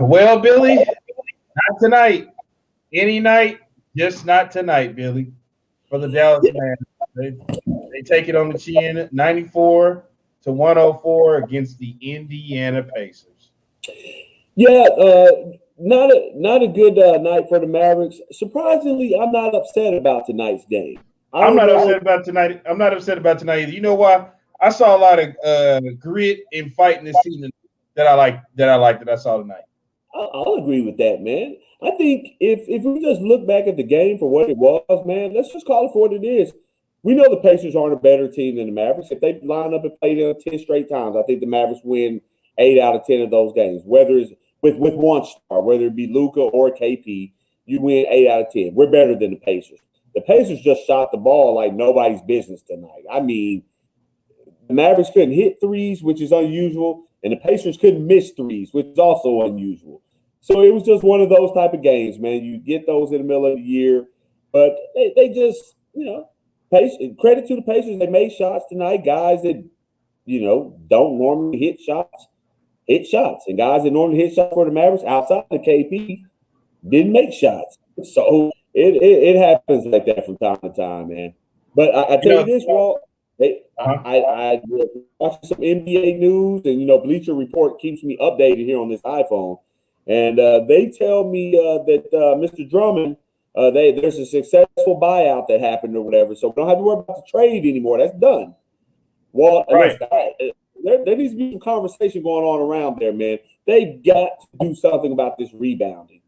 Well, Billy, not tonight. Any night, just not tonight, Billy. For the Dallas Mavericks, they take it on the chin, 94-104 against the Indiana Pacers. Yeah, not a good night for the Mavericks. Surprisingly, I'm not upset about tonight's game. I'm not upset about tonight. I'm not upset about tonight either. You know why? I saw a lot of grit and fight in this season that I like. That I saw tonight. I'll agree with that, man. I think if we just look back at the game for what it was, man, let's just call it for what it is. We know the Pacers aren't a better team than the Mavericks. If they line up and play them 10 straight times, I think the Mavericks win 8 out of 10 of those games. Whether it's with one star, whether it be Luka or KP, you win 8 out of 10. We're better than the Pacers. The Pacers just shot the ball like nobody's business tonight. I mean, the Mavericks couldn't hit threes, which is unusual, and the Pacers couldn't miss threes, which is also unusual. So it was just one of those type of games, man. You get those in the middle of the year, but they just, credit to the Pacers. They made shots tonight. Guys that, don't normally hit shots. And guys that normally hit shots for the Mavericks outside the KP didn't make shots. So it happens like that from time to time, man. But I tell you this, Walt, I watched some NBA news, and Bleacher Report keeps me updated here on this iPhone, and they tell me that Mr. Drummond, there's a successful buyout that happened or whatever, so we don't have to worry about the trade anymore. That's done. Well, right. There needs to be some conversation going on around there, man. They've got to do something about this rebounding.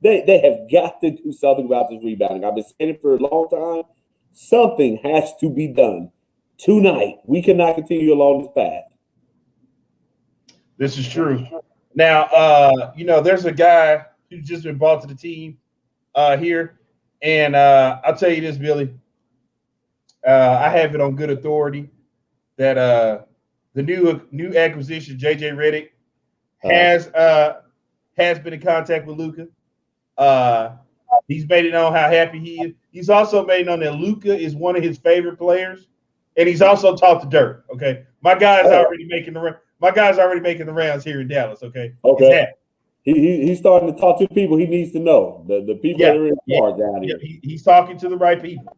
They have got to do something about this rebounding. I've been saying it for a long time. Something has to be done tonight. We cannot continue along this path. This is true. Now, there's a guy who's just been brought to the team here, and I'll tell you this, Billy. I have it on good authority that the new acquisition, JJ Redick, has been in contact with Luka. He's made it known how happy he is. He's also made it known that Luka is one of his favorite players, and he's also talked to Dirk. Okay, my guy's already making the rounds here in Dallas. Okay. He's starting to talk to people he needs to know. The people that are in charge down here. He's talking to the right people.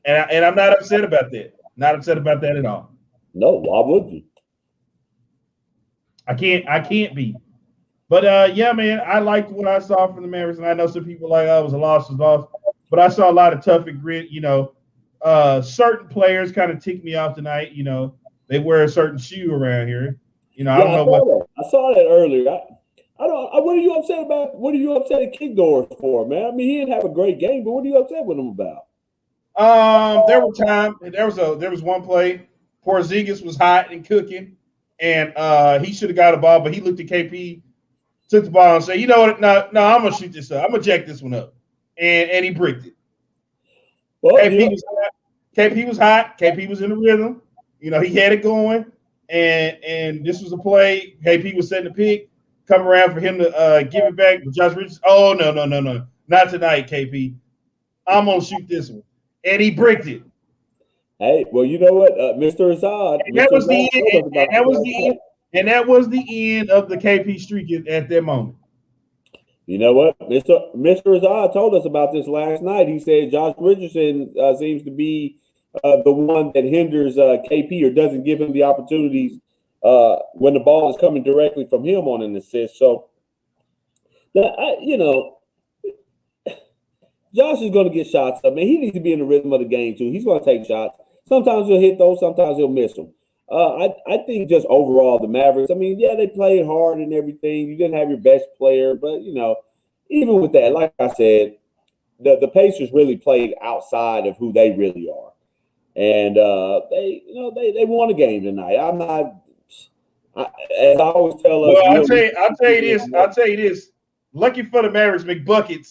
And I'm not upset about that. Not upset about that at all. No, why would you? I can't be. But yeah, man, I liked what I saw from the Mavericks, and I know some people like, it was a loss. But I saw a lot of tough and grit. Certain players kind of ticked me off tonight. They wear a certain shoe around here. I don't know what. I saw that earlier. What are you upset about? What are you upset at Kickdoors for, man? I mean, he didn't have a great game, but what are you upset with him about? There was one play. Porzingis was hot and cooking, and he should have got a ball, but he looked at KP, took the ball, and said, "You know what? No, I'm gonna shoot this up. I'm gonna jack this one up," and he bricked it. Well, KP was hot. KP was in the rhythm. He had it going, and this was a play. KP was setting the pick, come around for him to give it back. But Josh Richardson, oh no, not tonight, KP. I'm gonna shoot this one, and he bricked it. Hey, well, you know what, Mr. Azad. And that was the end. And that was the end of the KP streak at that moment. You know what? Mr. Azad told us about this last night. He said Josh Richardson seems to be the one that hinders KP or doesn't give him the opportunities when the ball is coming directly from him on an assist. So, Josh is going to get shots up. Man, he needs to be in the rhythm of the game, too. He's going to take shots. Sometimes he'll hit those. Sometimes he'll miss them. I think just overall, the Mavericks, I mean, yeah, they played hard and everything. You didn't have your best player. But, even with that, like I said, the Pacers really played outside of who they really are. And they won a game tonight. As I always tell us. Well, I'll tell you this. Lucky for the Mavericks, Dougie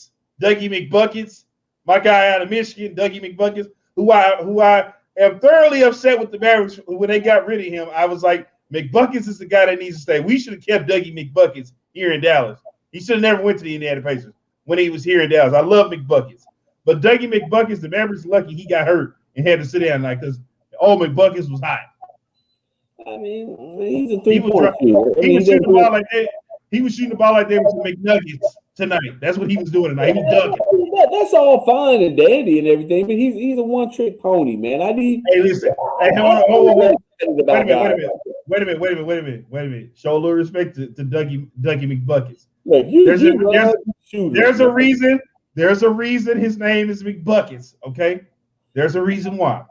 McBuckets, my guy out of Michigan, Dougie McBuckets, who I am thoroughly upset with the Mavericks when they got rid of him. I was like, McBuckets is the guy that needs to stay. We should have kept Dougie McBuckets here in Dallas. He should have never went to the Indiana Pacers when he was here in Dallas. I love McBuckets. But Dougie McBuckets, the Mavericks lucky he got hurt and had to sit down because McBuckets was hot. I mean, he's a He was three-point shooter. he was shooting the ball like that. He was shooting the ball like they was McNuggets tonight. That's what he was doing tonight. He was dunking. That's all fine and dandy and everything, but he's a one-trick pony, man. I need. Hey, listen. Hey, hold on. Wait a minute. Show a little respect to Dougie McBuckets. Look, there's a reason. There's a reason his name is McBuckets. Okay, there's a reason why.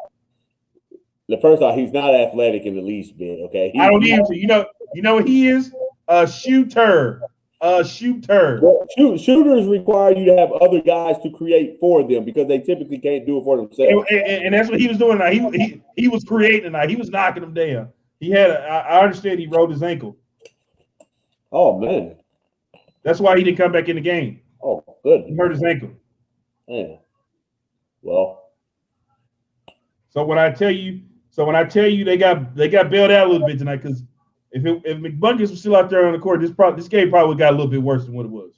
First off, he's not athletic in the least bit. Okay, I don't need him to. You know what he is? A shooter. Well, shooters require you to have other guys to create for them because they typically can't do it for themselves. And that's what he was doing tonight. He was creating tonight. He was knocking them down. I understand he rolled his ankle. Oh man, that's why he didn't come back in the game. Oh, good. He hurt his ankle. Yeah. Well. So when I tell you they got bailed out a little bit tonight because if McBuckets was still out there on the court, this game probably got a little bit worse than what it was.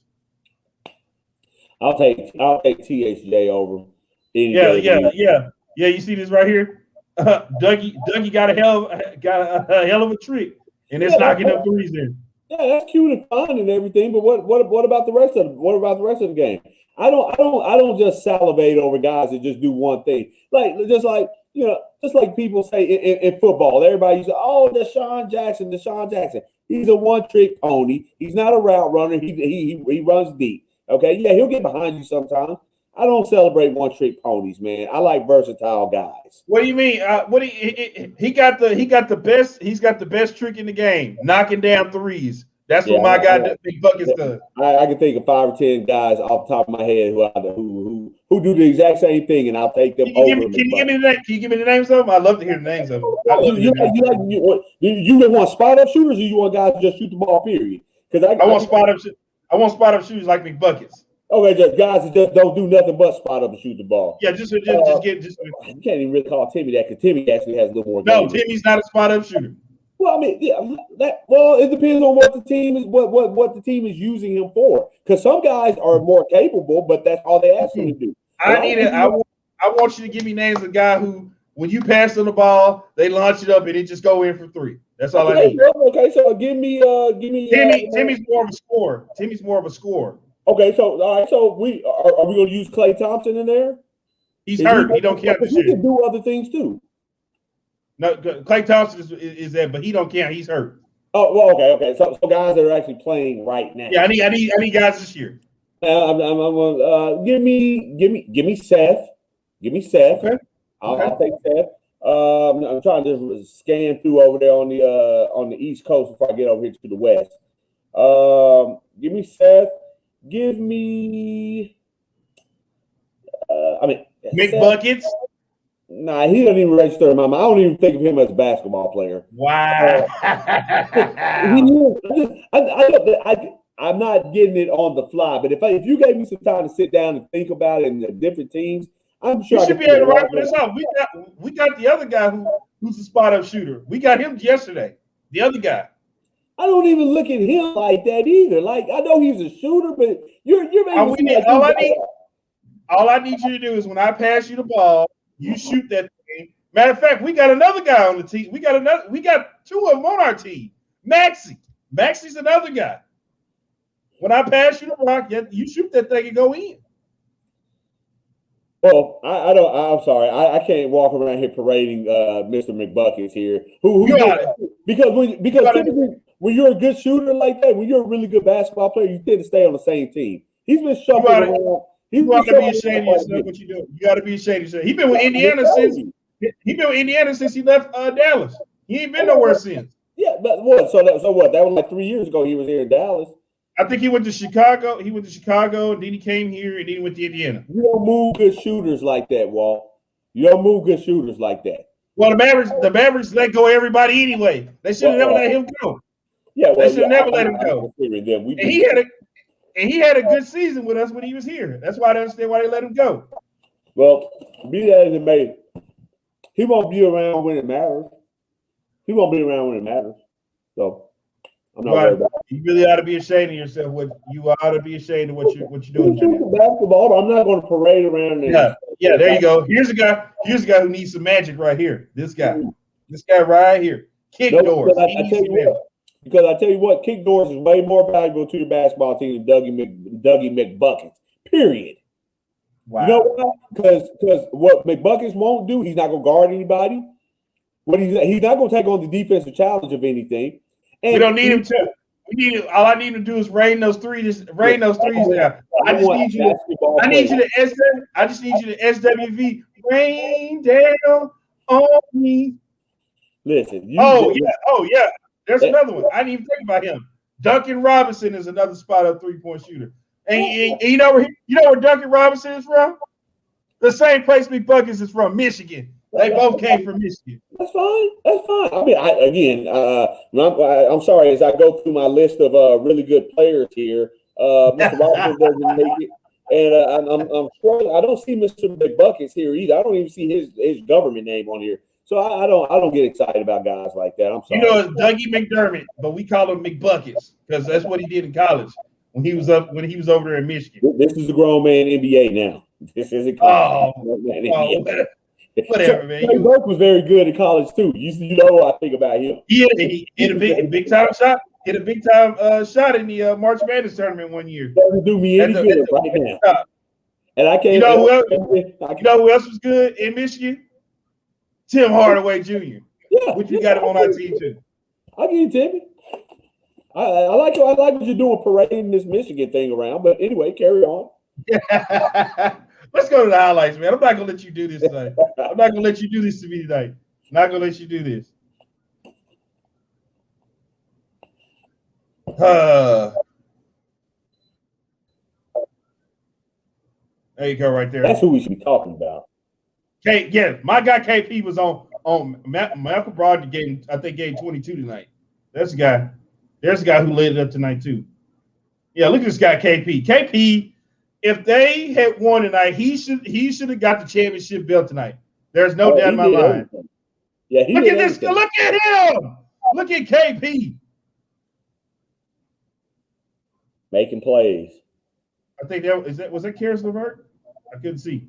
I'll take THJ over. Yeah. You see this right here? Dougie got a hell of a trick, and it's knocking up threes in. Yeah, that's cute and fun and everything, but what about the rest of the game? I don't just salivate over guys that just do one thing. Just like people say in football, everybody says, "Oh, Deshaun Jackson." He's a one-trick pony. He's not a route runner. He runs deep. Okay, yeah, he'll get behind you sometimes. I don't celebrate one-trick ponies, man. I like versatile guys. What do you mean? He got the best. He's got the best trick in the game, knocking down threes. That's what my guy McBuckets does. I can think of 5 or 10 guys off the top of my head who do the exact same thing, and I'll take them over. Can you give me the names of them? I'd love to hear the names of them. You want spot up shooters, or you want guys to just shoot the ball? Period. Because I want spot up. I want spot up shooters like McBuckets. Okay, just guys that just don't do nothing but spot up and shoot the ball. Yeah, just. You can't even really call Timmy that because Timmy actually has a little more. No, Timmy's not a spot up shooter. Well, I mean, yeah, it depends on what the team is, what the team is using him for. Because some guys are more capable, but that's all they ask him to do. I want you to give me names of a guy who, when you pass on the ball, they launch it up and it just go in for 3. That's all I need. Okay, so give me. Timmy's more of a scorer. Timmy's more of a scorer. Okay, so all right, so are we going to use Klay Thompson in there? He's hurt. He don't count this year. He can do other things too. No, Klay Thompson is that, but he don't count. He's hurt. Oh, well, okay. So guys that are actually playing right now. Yeah, I need guys this year. Give me Seth. Give me Seth. Okay. I'll take Seth. I'm trying to scan through over there on the East Coast before I get over here to the West. Give me Seth. Give me. McBuckets. Nah, he doesn't even register in my mind. I don't even think of him as a basketball player. Wow. I'm not getting it on the fly, but if you gave me some time to sit down and think about it and the different teams, I'm sure you should be able to write this out. We got the other guy who's a spot up shooter. We got him yesterday. The other guy. I don't even look at him like that either. Like, I know he's a shooter, but you're making all I need you to do is when I pass you the ball, you shoot that thing. Matter of fact, we got another guy on the team. We got 2 of them on our team. Maxi's another guy. When I pass you the rock, you shoot that thing and go in. Well, I'm sorry. I can't walk around here parading Mr. McBuckets here. Who got it? Because typically when you're a good shooter like that, when you're a really good basketball player, you tend to stay on the same team. He's been shuffled around. You got to be ashamed of yourself. What you doing? You got to be ashamed of yourself. He's been with Indiana since he left Dallas. He ain't been nowhere since. Yeah, but what? So what? That was like 3 years ago. He was here in Dallas. I think he went to Chicago. And then he came here, and then he went to Indiana. You don't move good shooters like that, Walt. You don't move good shooters like that. Well, the Mavericks let go of everybody anyway. They should have never let him go. Yeah, they should have never let him go. And he had a good season with us when he was here. That's why I don't understand why they let him go. Well, be that as it may, he won't be around when it matters. So I'm not worried about it. You really ought to be ashamed of yourself. You ought to be ashamed of what you're doing. Basketball, but I'm not going to parade around. Yeah. There you go. Here's a guy who needs some magic right here. This guy right here. Kick doors. Because I tell you what, kick doors is way more valuable to your basketball team than Dougie McBuckets. Period. Wow. You know why? Because what McBuckets won't do, he's not going to guard anybody. He's not going to take on the defensive challenge of anything. And we don't need him to. All I need him to do is rain those threes down. I just need you to SWV rain down on me. Listen. Yeah. There's another one. I didn't even think about him. Duncan Robinson is another spot-up three-point shooter. And you know where Duncan Robinson is from? The same place McBuckets is from, Michigan. They both came from Michigan. That's fine. I mean, I'm sorry. As I go through my list of really good players here, Mr. Robinson doesn't make it, and I'm struggling. I don't see Mr. McBuckets here either. I don't even see his government name on here. So I don't get excited about guys like that. I'm sorry. You know, it's Dougie McDermott, but we call him McBuckets because that's what he did in college when he was over there in Michigan. This is a grown man NBA now. This isn't NBA. Whatever, man. Burke was very good in college too. You know what I think about him. He hit a big time shot. Hit a big time shot in the March Madness tournament one year. Doesn't do me any good right now. And I can't. You know who else was good in Michigan? Tim Hardaway Jr. Yeah, which we got him on our team too. I'll give you Timmy. I like what you're doing, parading this Michigan thing around. But anyway, carry on. Let's go to the highlights, man. I'm not gonna let you do this tonight. I'm not gonna let you do this to me tonight. I'm not gonna let you do this. There you go, right there. That's who we should be talking about. My guy KP was on Malcolm Brogdon gave 22 tonight. There's a guy who laid it up tonight too. Yeah, look at this guy KP. KP, if they had won tonight, he should have got the championship belt tonight. There's no doubt in my mind. Yeah, look at this. Look at him. Look at KP making plays. I think was that Karis LeVert? I couldn't see.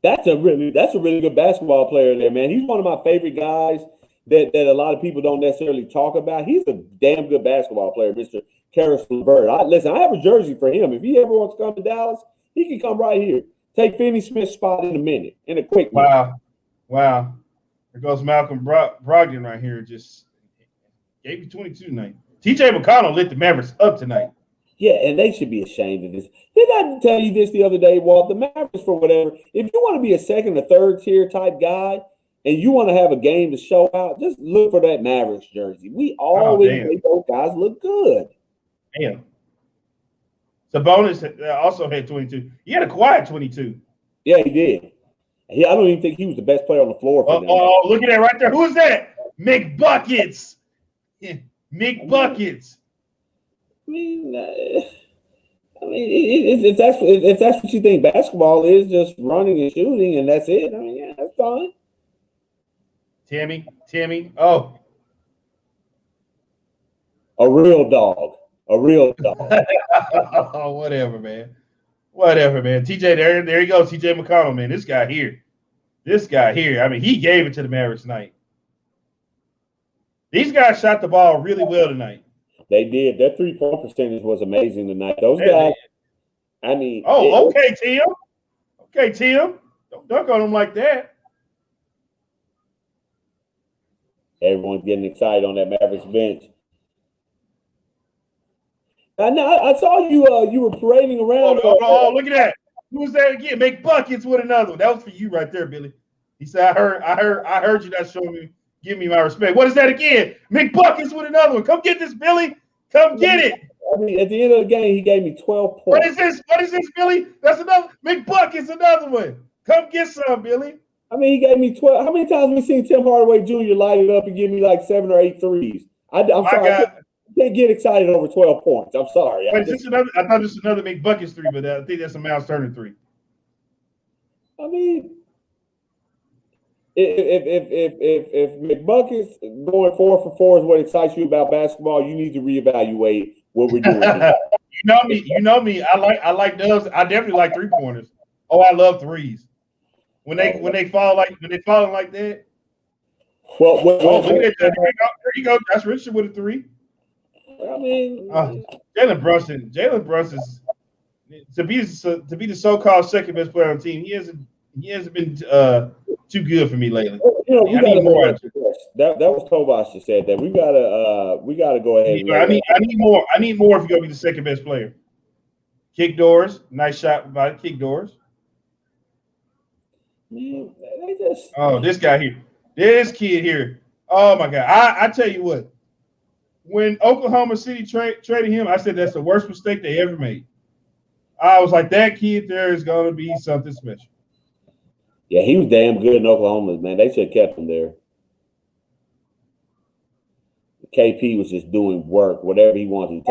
That's a really good basketball player there, man. He's one of my favorite guys that a lot of people don't necessarily talk about. He's a damn good basketball player, Mr. Karis LeVert. I have a jersey for him. If he ever wants to come to Dallas, he can come right here. Take Finney Smith's spot in a quick minute. Wow. There goes Malcolm Brogdon right here. Just gave you 22 tonight. TJ McConnell lit the Mavericks up tonight. Yeah, and they should be ashamed of this. Didn't I tell you this the other day, Walt? The Mavericks, for whatever, if you want to be a second or third tier type guy and you want to have a game to show out, just look for that Mavericks jersey. We always make those guys look good. Damn. Sabonis also had 22. He had a quiet 22. Yeah, he did. I don't even think he was the best player on the floor for them. Oh, look at that right there. Who's that? McBuckets. McBuckets. I mean, if that's what you think basketball is, just running and shooting, and that's it. I mean, yeah, that's fine. Timmy. Oh, a real dog. Oh, whatever, man. TJ, there you go. TJ McConnell, man. This guy here. I mean, he gave it to the Mavericks tonight. These guys shot the ball really well tonight. They did. Their 3-point percentage was amazing tonight. Those guys, I mean. Oh, okay, Tim. Okay, Tim. Don't dunk on them like that. Everyone's getting excited on that Mavericks bench. I saw you were parading around. Oh, look at that. Who was that again? Make buckets with another one. That was for you right there, Billy. He said, I heard you not showing me. Give me my respect. What is that again? McBuckets with another one. Come get this, Billy. Come get it. I mean, at the end of the game, he gave me 12 points. What is this, Billy? That's another. McBuckets, another one. Come get some, Billy. I mean, he gave me 12. How many times have we seen Tim Hardaway Jr. light it up and give me like 7 or 8 threes? I'm sorry. I can't get excited over 12 points. I'm sorry. I thought this was another McBuckets 3, but I think that's a Miles Turner 3. I mean, if McBuckets going 4 for 4 is what excites you about basketball, you need to reevaluate what we're doing. You know me. I like dubs. I definitely like 3-pointers. Oh, I love threes. When they fall like that. Well, look at that. There you go. That's Richard with a 3. I mean, Jalen Brunson to be the so-called second best player on the team. He hasn't been too good for me lately. I need more. That was Kovac that said that we gotta go ahead. I need more. I need more if you're gonna be the second best player. Kick doors, nice shot by kick doors. Man, this guy here, this kid here. Oh my God! I tell you what, when Oklahoma City traded him, I said that's the worst mistake they ever made. I was like, that kid there is gonna be something special. Yeah, he was damn good in Oklahoma, man. They should have kept him there. KP was just doing work, whatever he wanted.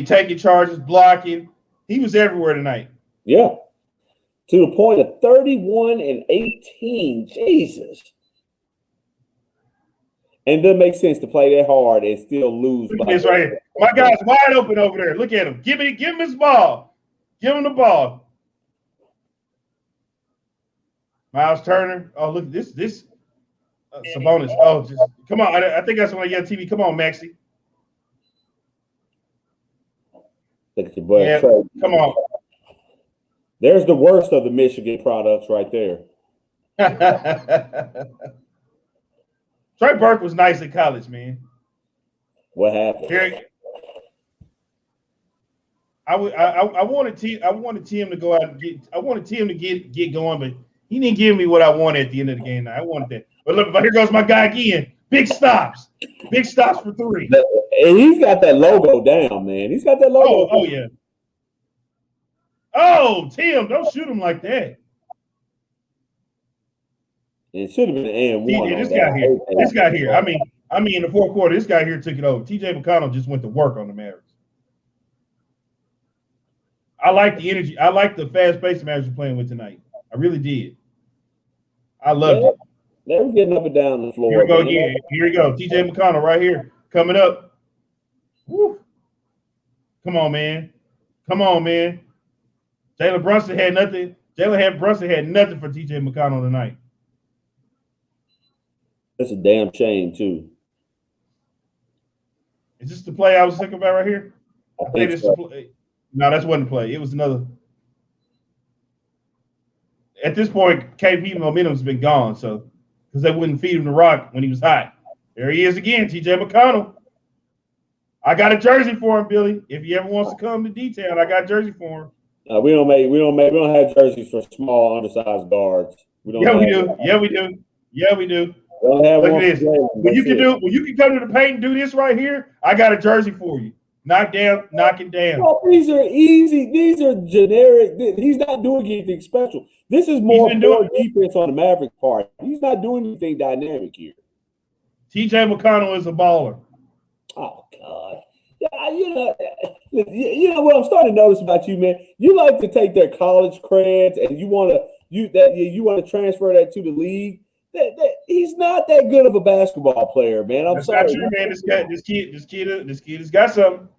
Taking charges, blocking. He was everywhere tonight. Yeah. To the point of 31 and 18. Jesus. And it doesn't make sense to play that hard and still lose. Look at this right here. My guy's wide open over there. Look at him. Give him his ball. Give him the ball. Miles Turner. Oh, look at this. Sabonis. Oh, just come on. I think that's on your TV. Come on, Maxie. Look at your boy. Yeah, come on. There's the worst of the Michigan products right there. Trey Burke was nice in college, man. What happened? I wanted Tim to go out and get. I wanted Tim to get going, but he didn't give me what I wanted at the end of the game. I wanted that. But look, here goes my guy again. Big stops for 3. And he's got that logo down, man. He's got that logo. Oh yeah. Oh, Tim, don't shoot him like that. It should have been an and one. This guy here. I mean, in the fourth quarter, this guy here took it over. TJ McConnell just went to work on the Mavericks. I like the energy. I like the fast pace the Mavericks were playing with tonight. I really did. I loved it. They were getting up and down the floor. Here we go again. Here we go. TJ McConnell right here coming up. Woo. Come on, man. Jalen Brunson had nothing. Brunson had nothing for TJ McConnell tonight. That's a damn shame, too. Is this the play I was thinking about right here? I think this is the play. No, that wasn't the play. It was another. At this point, KP momentum's been gone, so because they wouldn't feed him the rock when he was hot. There he is again, TJ McConnell. I got a jersey for him, Billy. If he ever wants to come to detail, I got a jersey for him. We don't have jerseys for small, undersized guards. We do. Yeah, we do. Look at this. When you can come to the paint and do this right here, I got a jersey for you. Knock it down. Well, these are easy. These are generic. He's not doing anything special. This is more defense on the Maverick part. He's not doing anything dynamic here. TJ McConnell is a baller. Oh God. Yeah, you know what I'm starting to notice about you, man. You like to take their college creds and you want to transfer that to the league. He's not that good of a basketball player, man. I'm sorry, not true, man. This kid has got something.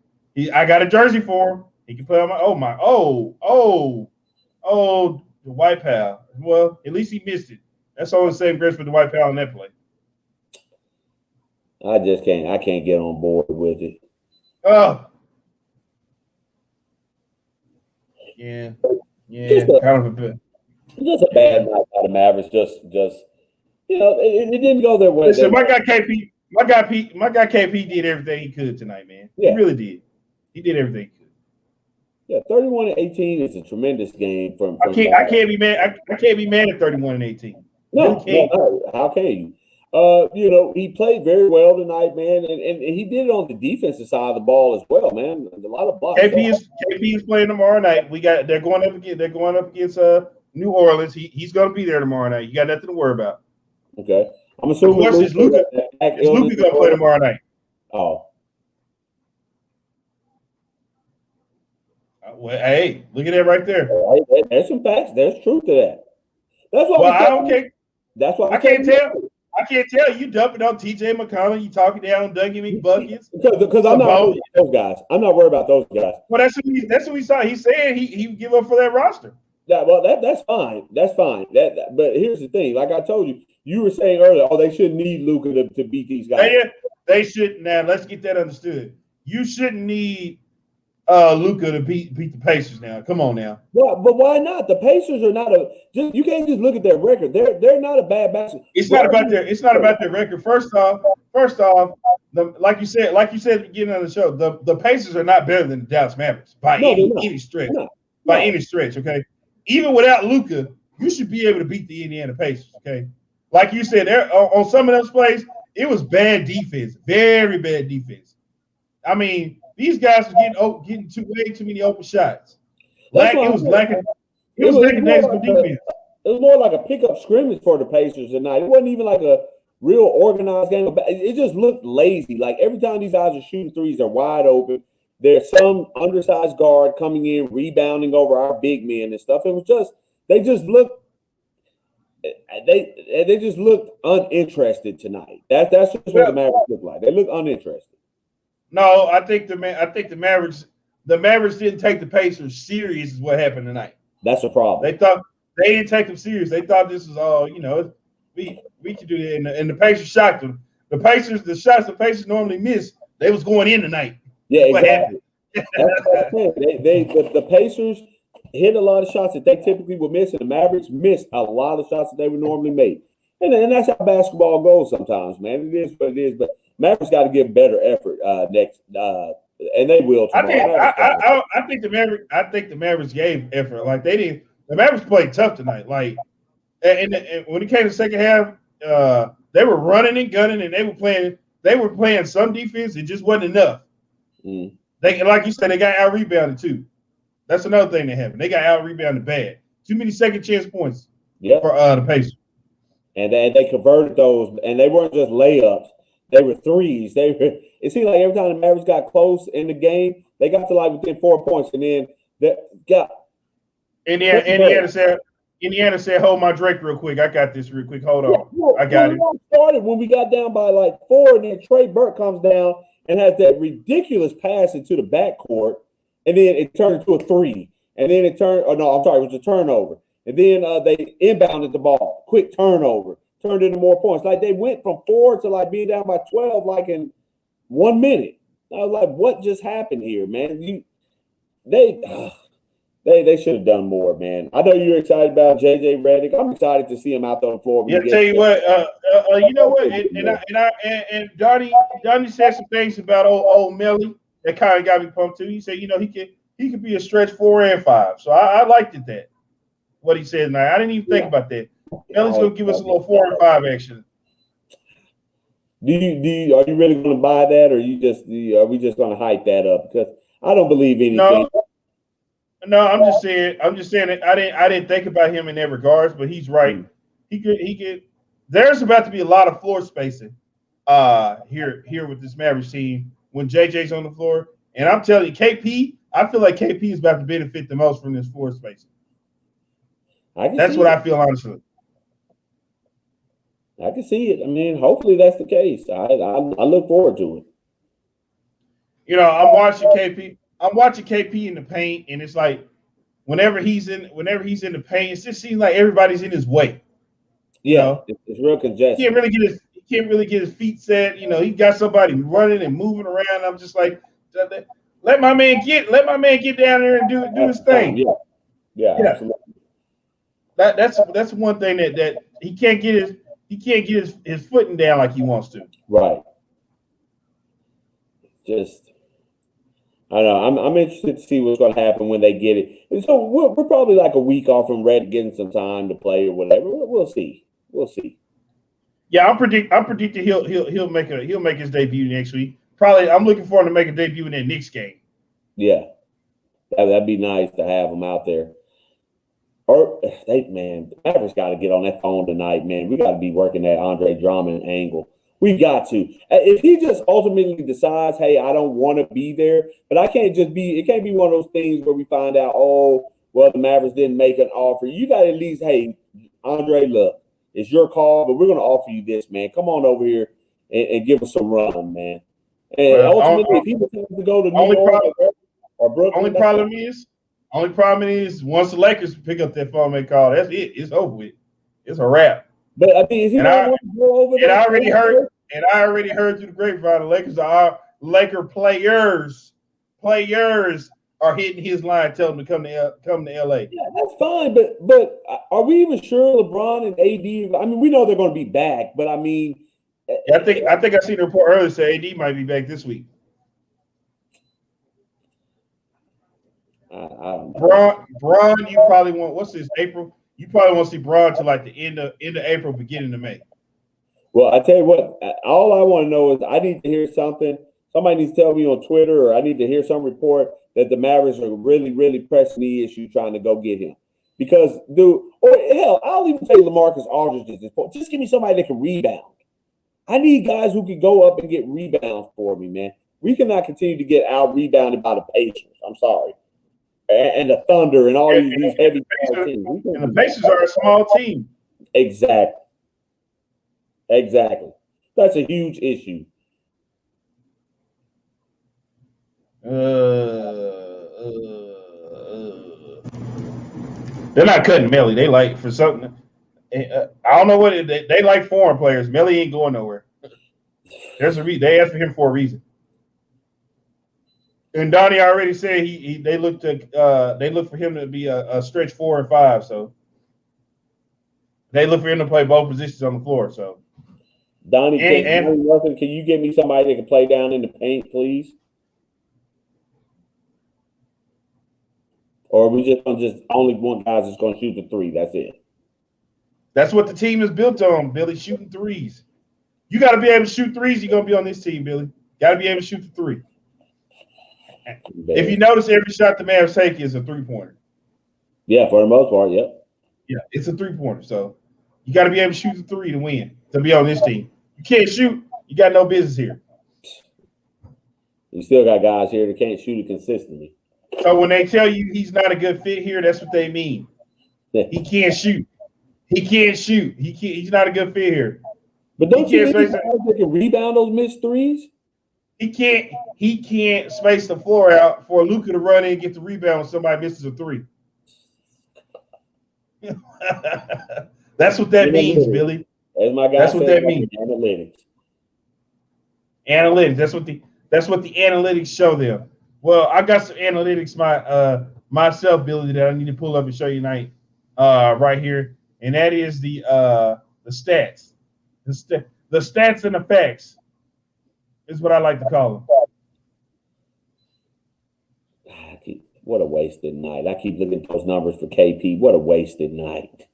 I got a jersey for him. He can play on my. The White Pal. Well, at least he missed it. That's all the same grace for the White Pal in that play. I just can't. I can't get on board with it. Oh. Yeah. Just a bad night by the Mavericks. Just it didn't go their way. Listen, my guy KP did everything he could tonight, man. Yeah. He really did. He did everything he could. Yeah, 31-18 is a tremendous game from I can't be mad. I can't be mad at 31-18. No, how can you? He played very well tonight, man, and he did it on the defensive side of the ball as well, man. A lot of blocks. KP is playing tomorrow night. They're going up against New Orleans. He's going to be there tomorrow night. You got nothing to worry about. Okay, I'm assuming. Is Luka going to play tomorrow night? Oh. Well, hey, look at that right there. There's some facts. There's truth to that. That's what. Well, I don't care. That's what I can't tell. I can't tell you dumping on TJ McConnell. You talking down Dougie McBuckets because I'm not worried about those guys. I'm not worried about those guys. Well, that's what we saw. He said he would give up for that roster. That's fine. That's fine. But here's the thing. Like I told you, you were saying earlier, they shouldn't need Luka to beat these guys. They shouldn't. Now let's get that understood. You shouldn't need Luka to beat the Pacers. Now, come on now. But why not? The Pacers are not you can't just look at their record. They're not a bad basketball. It's not about their record. First off, like you said at the beginning of the show, the Pacers are not better than the Dallas Mavericks by any stretch. By any stretch, okay? Even without Luka, you should be able to beat the Indiana Pacers, okay? Like you said, on some of those plays, it was bad defense, very bad defense. I mean, these guys were getting way too many open shots. It was lacking defense. It was more like a pickup scrimmage for the Pacers tonight. It wasn't even like a real organized game. It just looked lazy. Like every time these guys are shooting threes, they're wide open. There's some undersized guard coming in, rebounding over our big men and stuff. It was just they just looked uninterested tonight. That's just what the Mavericks look like. They look uninterested. No, I think the Mavericks didn't take the Pacers serious. Is what happened tonight. That's a problem. They didn't take them serious. They thought this was all we could do that, and the Pacers shocked them. The shots the Pacers normally miss, they was going in tonight. Yeah, exactly. That's what I'm saying. The Pacers hit a lot of shots that they typically would miss, and the Mavericks missed a lot of shots that they would normally make. And that's how basketball goes sometimes, man. It is what it is. But Mavericks got to give better effort next, and they will tomorrow. I think the Mavericks gave effort. Like they didn't. The Mavericks played tough tonight. Like, and when it came to the second half, they were running and gunning, and they were playing some defense. It just wasn't enough. They, like you said, they got out rebounded too. That's another thing that happened. They got out rebounded bad. Too many second chance points for the Pacers. And they converted those, and they weren't just layups. They were threes. It seemed like every time the Mavericks got close in the game, they got to like within 4 points, and then Indiana said, "Hold my Drake real quick. I got this real quick. Hold on, I got it." Started when we got down by like 4, and then Trey Burke comes down and has that ridiculous pass into the backcourt, and then it turned into a 3, and then it was a turnover, and then they inbounded the ball, quick turnover, turned into more points. Like they went from 4 to like being down by 12, like in 1 minute. I was like, what just happened here, man? They should have done more, man. I know you're excited about JJ Redick. I'm excited to see him out there on the floor. Yeah, tell you what, you know what, and Donnie said some things about old Melli that kind of got me pumped too. He said, he could be a stretch 4 and 5. So I liked it what he said tonight. I didn't even think about that. Melli's gonna give us a little 4 and 5 action. Are you really going to buy that, or are we just going to hype that up? Because I don't believe anything. No, I'm just saying that I didn't think about him in that regards, but he's right. He could. There's about to be a lot of floor spacing here with this Mavericks team when JJ's on the floor, and I'm telling you, KP. I feel like KP is about to benefit the most from this floor spacing. That's what I feel, honestly. I can see it. I mean, hopefully that's the case. I look forward to it. I'm watching KP. I'm watching KP in the paint, and it's like whenever he's in the paint, it just seems like everybody's in his way. Yeah, it's real congested. He can't really get his feet set. He got somebody running and moving around. I'm just like, let my man get down there and do his thing. Yeah. Absolutely. That's one thing that he can't get his footing down like he wants to. Right. I know. I'm interested to see what's going to happen when they get it. And so we're probably like a week off from Redick getting some time to play or whatever. We'll see. Yeah, I'm predicting he'll make his debut next week. Probably, I'm looking for him to make a debut in that Knicks game. Yeah, that'd be nice to have him out there. Or the Mavericks got to get on that phone tonight, man. We got to be working that Andre Drummond angle. We got to. If he just ultimately decides, hey, I don't want to be there, but it can't be one of those things where we find out, the Mavericks didn't make an offer. You got to at least, hey, Andre, look, it's your call, but we're going to offer you this, man. Come on over here and give us some run, man. And ultimately, if he decides to go to New York or Brooklyn, Only problem is once the Lakers pick up that phone and call, that's it. It's over with. It's a wrap. But I mean, is he going to want to go over there? there? I already heard through the grapevine, the Lakers are Laker players are hitting his line, telling him to come to LA. Yeah, that's fine. But are we even sure LeBron and AD? I mean, we know they're going to be back, but I mean, I think I seen a report earlier say AD might be back this week. Bron, you probably want what's this April? You probably won't see Bron till like the end of April, beginning of May. Well, I tell you what, all I want to know is I need to hear something. Somebody needs to tell me on Twitter, or I need to hear some report that the Mavericks are really, really pressing the issue, trying to go get him. Because, dude, or hell, I'll even say LaMarcus Aldridge at this point. Just give me somebody that can rebound. I need guys who can go up and get rebounds for me, man. We cannot continue to get out rebounded by the Pacers. I'm sorry. And the Thunder and all these heavy teams. And the Pacers are a small team. Exactly. That's a huge issue. They're not cutting Melli. They like for something. I don't know what they like foreign players. Melli ain't going nowhere. There's a reason. They asked for him for a reason. And Donnie already said they look for him to be a stretch 4 and 5. So they look for him to play both positions on the floor. So Donnie Nelson, can you give me somebody that can play down in the paint, please? Or we just only want guys that's going to shoot the three. That's it. That's what the team is built on, Billy. Shooting threes. You got to be able to shoot threes. You're going to be on this team, Billy. Got to be able to shoot the three. If you notice, every shot the Mavs take is a 3-pointer. Yeah, for the most part, yep. Yeah, it's a 3-pointer. So you got to be able to shoot the three to win, to be on this team. You can't shoot, you got no business here. You still got guys here that can't shoot it consistently. So when they tell you he's not a good fit here, that's what they mean. He can't shoot. He's not a good fit here. But don't you think guys that can rebound those missed threes? He can't space the floor out for Luka to run in and get the rebound when somebody misses a three. That's what that means, Billy. As my guy That's what that means. Analytics. That's what the analytics show them. Well, I got some analytics myself, Billy, that I need to pull up and show you tonight, right here, and that is the stats, the stats and the facts. Is what I like to call them. What a wasted night. I keep looking at those numbers for KP. What a wasted night.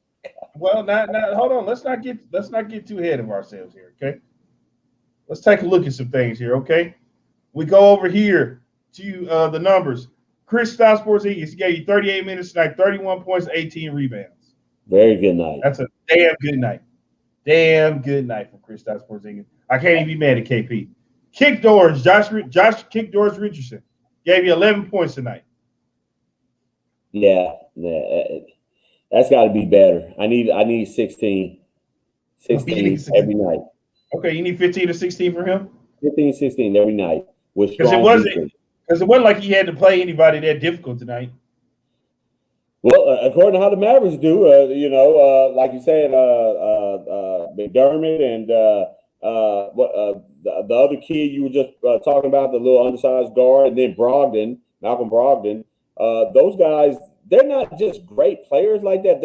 Well, hold on. Let's not get too ahead of ourselves here, okay? Let's take a look at some things here, okay? We go over here to the numbers. Kristaps Porzingis, he gave you 38 minutes tonight, 31 points, 18 rebounds. Very good night. That's a damn good night. Damn good night from Kristaps Porzingis. I can't even be mad at KP. Kick doors, Josh Kick Doors Richardson gave you 11 points tonight. Yeah, that's got to be better. I need 16 every night. Okay, you need 15 to 16 for him? 15, 16 every night. Because it wasn't like he had to play anybody that difficult tonight. Well, according to how the Mavericks do, like you said, McDermott and the other kid you were just talking about, the little undersized guard, and then Malcolm Brogdon. Those guys, they're not just great players like that.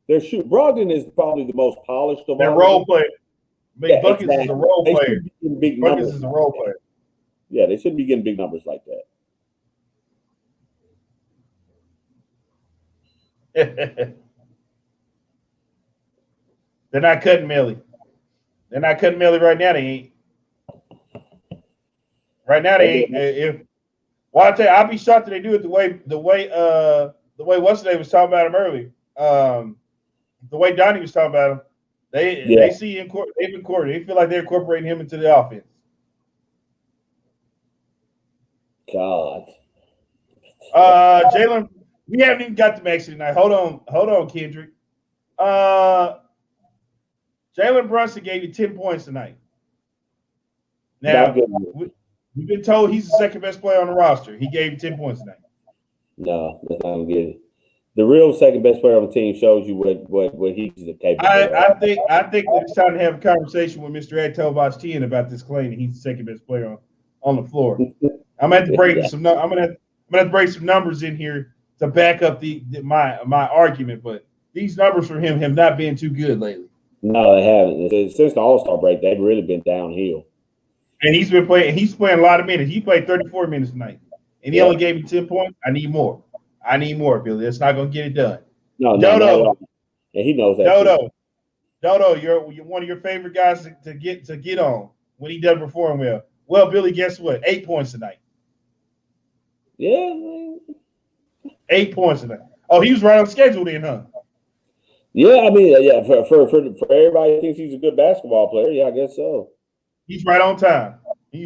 They're shoot. Brogdon is probably the most polished of all. They're role player. Buckets exactly. is a role player. Buckets is a role player. Yeah, they shouldn't be getting big numbers like that. They're not cutting Melli. They're not cutting Melli right now. They ain't. Right now they ain't. I tell you, I'll be shocked that they do it the way what's the name was talking about him earlier. The way Donnie was talking about him. They see they've incorporated. They feel like they're incorporating him into the offense. God. Jalen, we haven't even got to Max tonight. Hold on, Kendrick. Jalen Brunson gave you 10 points tonight. Now, we've been told he's the second best player on the roster. He gave you 10 points tonight. No, that's not gonna get it. The real second best player on the team shows you what he's capable of. I think that it's time to have a conversation with Mr. Ed about this claim that he's the second best player on the floor. I'm gonna have to break some. I'm gonna have to break some numbers in here to back up my argument. But these numbers for him have not been too good lately. No, they haven't. Since the All-Star break, they've really been downhill. And he's playing a lot of minutes. He played 34 minutes tonight, and he only gave me 10 points. I need more, Billy. That's not gonna get it done. No, Dodo, and he knows that. Dodo, you're one of your favorite guys to get on when he doesn't perform well. Well, Billy, guess what? 8 points tonight. Yeah, 8 points tonight. Oh, he was right on schedule then, huh? Yeah, I mean, yeah, for everybody who thinks he's a good basketball player, yeah, I guess so. He's right on time. Now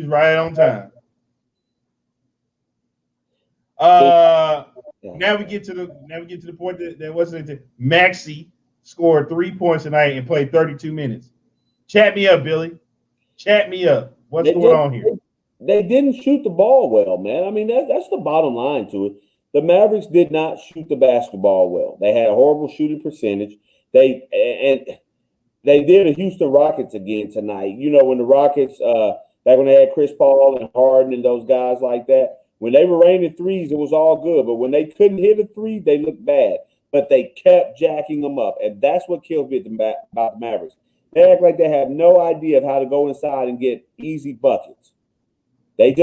we get to the point that wasn't it. Maxey scored 3 points tonight and played 32 minutes. Chat me up, Billy. Chat me up. What's going on here? They didn't shoot the ball well, man. I mean, that's the bottom line to it. The Mavericks did not shoot the basketball well. They had a horrible shooting percentage. They did a Houston Rockets again tonight. You know, when the Rockets, back when they had Chris Paul and Harden and those guys like that, when they were raining threes, it was all good. But when they couldn't hit a three, they looked bad. But they kept jacking them up. And that's what kills me about the Mavericks. They act like they have no idea of how to go inside and get easy buckets. They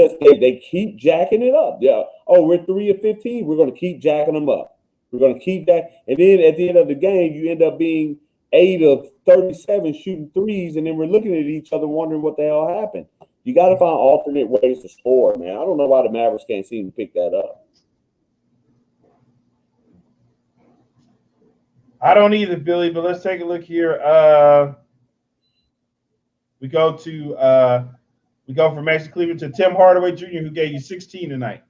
keep jacking it up. Yeah. Oh, we're 3 of 15. We're going to keep jacking them up. We're going to keep that. And then at the end of the game, you end up being 8 of 37 shooting threes, and then we're looking at each other wondering what the hell happened. You got to find alternate ways to score, man. I don't know why the Mavericks can't seem to pick that up. I don't either, Billy, but let's take a look here. We go from Maxey Cleveland to Tim Hardaway Jr., who gave you 16 tonight.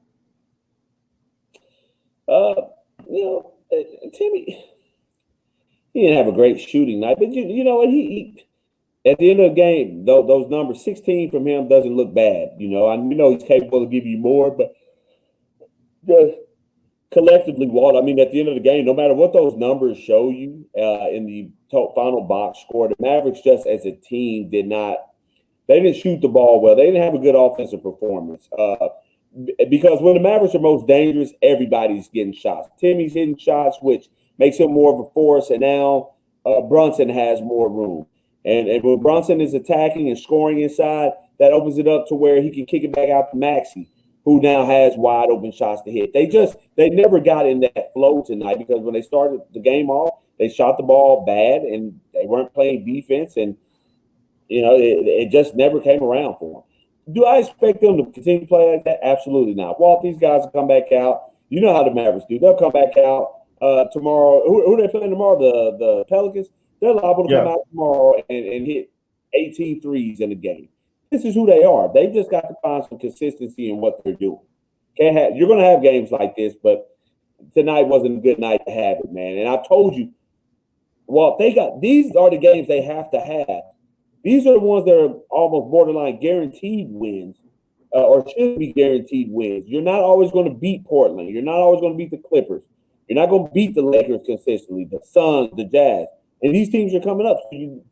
Timmy, he didn't have a great shooting night, but you know what? He at the end of the game, those numbers, 16 from him doesn't look bad. You know, I know he's capable of giving you more, but collectively, Walt, I mean, at the end of the game, no matter what those numbers show you in the final box score, the Mavericks just as a team they didn't shoot the ball well. They didn't have a good offensive performance. Because when the Mavericks are most dangerous, everybody's getting shots. Timmy's hitting shots, which makes him more of a force, and now Brunson has more room. And when Brunson is attacking and scoring inside, that opens it up to where he can kick it back out to Maxey, who now has wide open shots to hit. They never got in that flow tonight because when they started the game off, they shot the ball bad and they weren't playing defense, and you know it just never came around for them. Do I expect them to continue to play like that? Absolutely not. Walt, these guys will come back out. You know how the Mavericks do. They'll come back out tomorrow. Who are they playing tomorrow? The Pelicans. They're liable to come out tomorrow and hit 18 threes in a game. This is who they are. They just got to find some consistency in what they're doing. You're going to have games like this, but tonight wasn't a good night to have it, man. And I told you, well, these are the games they have to have. These are the ones that are almost borderline guaranteed wins or should be guaranteed wins. You're not always going to beat Portland. You're not always going to beat the Clippers. You're not going to beat the Lakers consistently, the Suns, the Jazz. And these teams are coming up. So you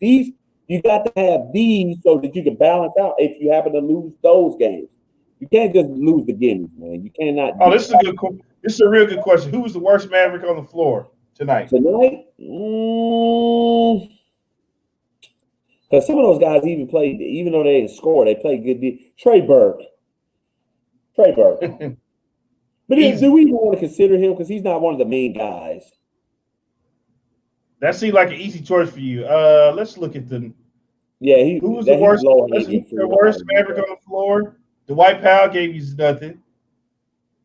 got to have these so that you can balance out if you happen to lose those games. You can't just lose the games, man. You cannot. Oh, this is a real good question. Who was the worst Maverick on the floor tonight? Because some of those guys even played, even though they didn't score, they played good. Trey Burke. But do we even want to consider him? Because he's not one of the main guys. That seemed like an easy choice for you. Let's look at them. Yeah, who was the worst? The worst Maverick on the floor. Dwight Powell gave you nothing.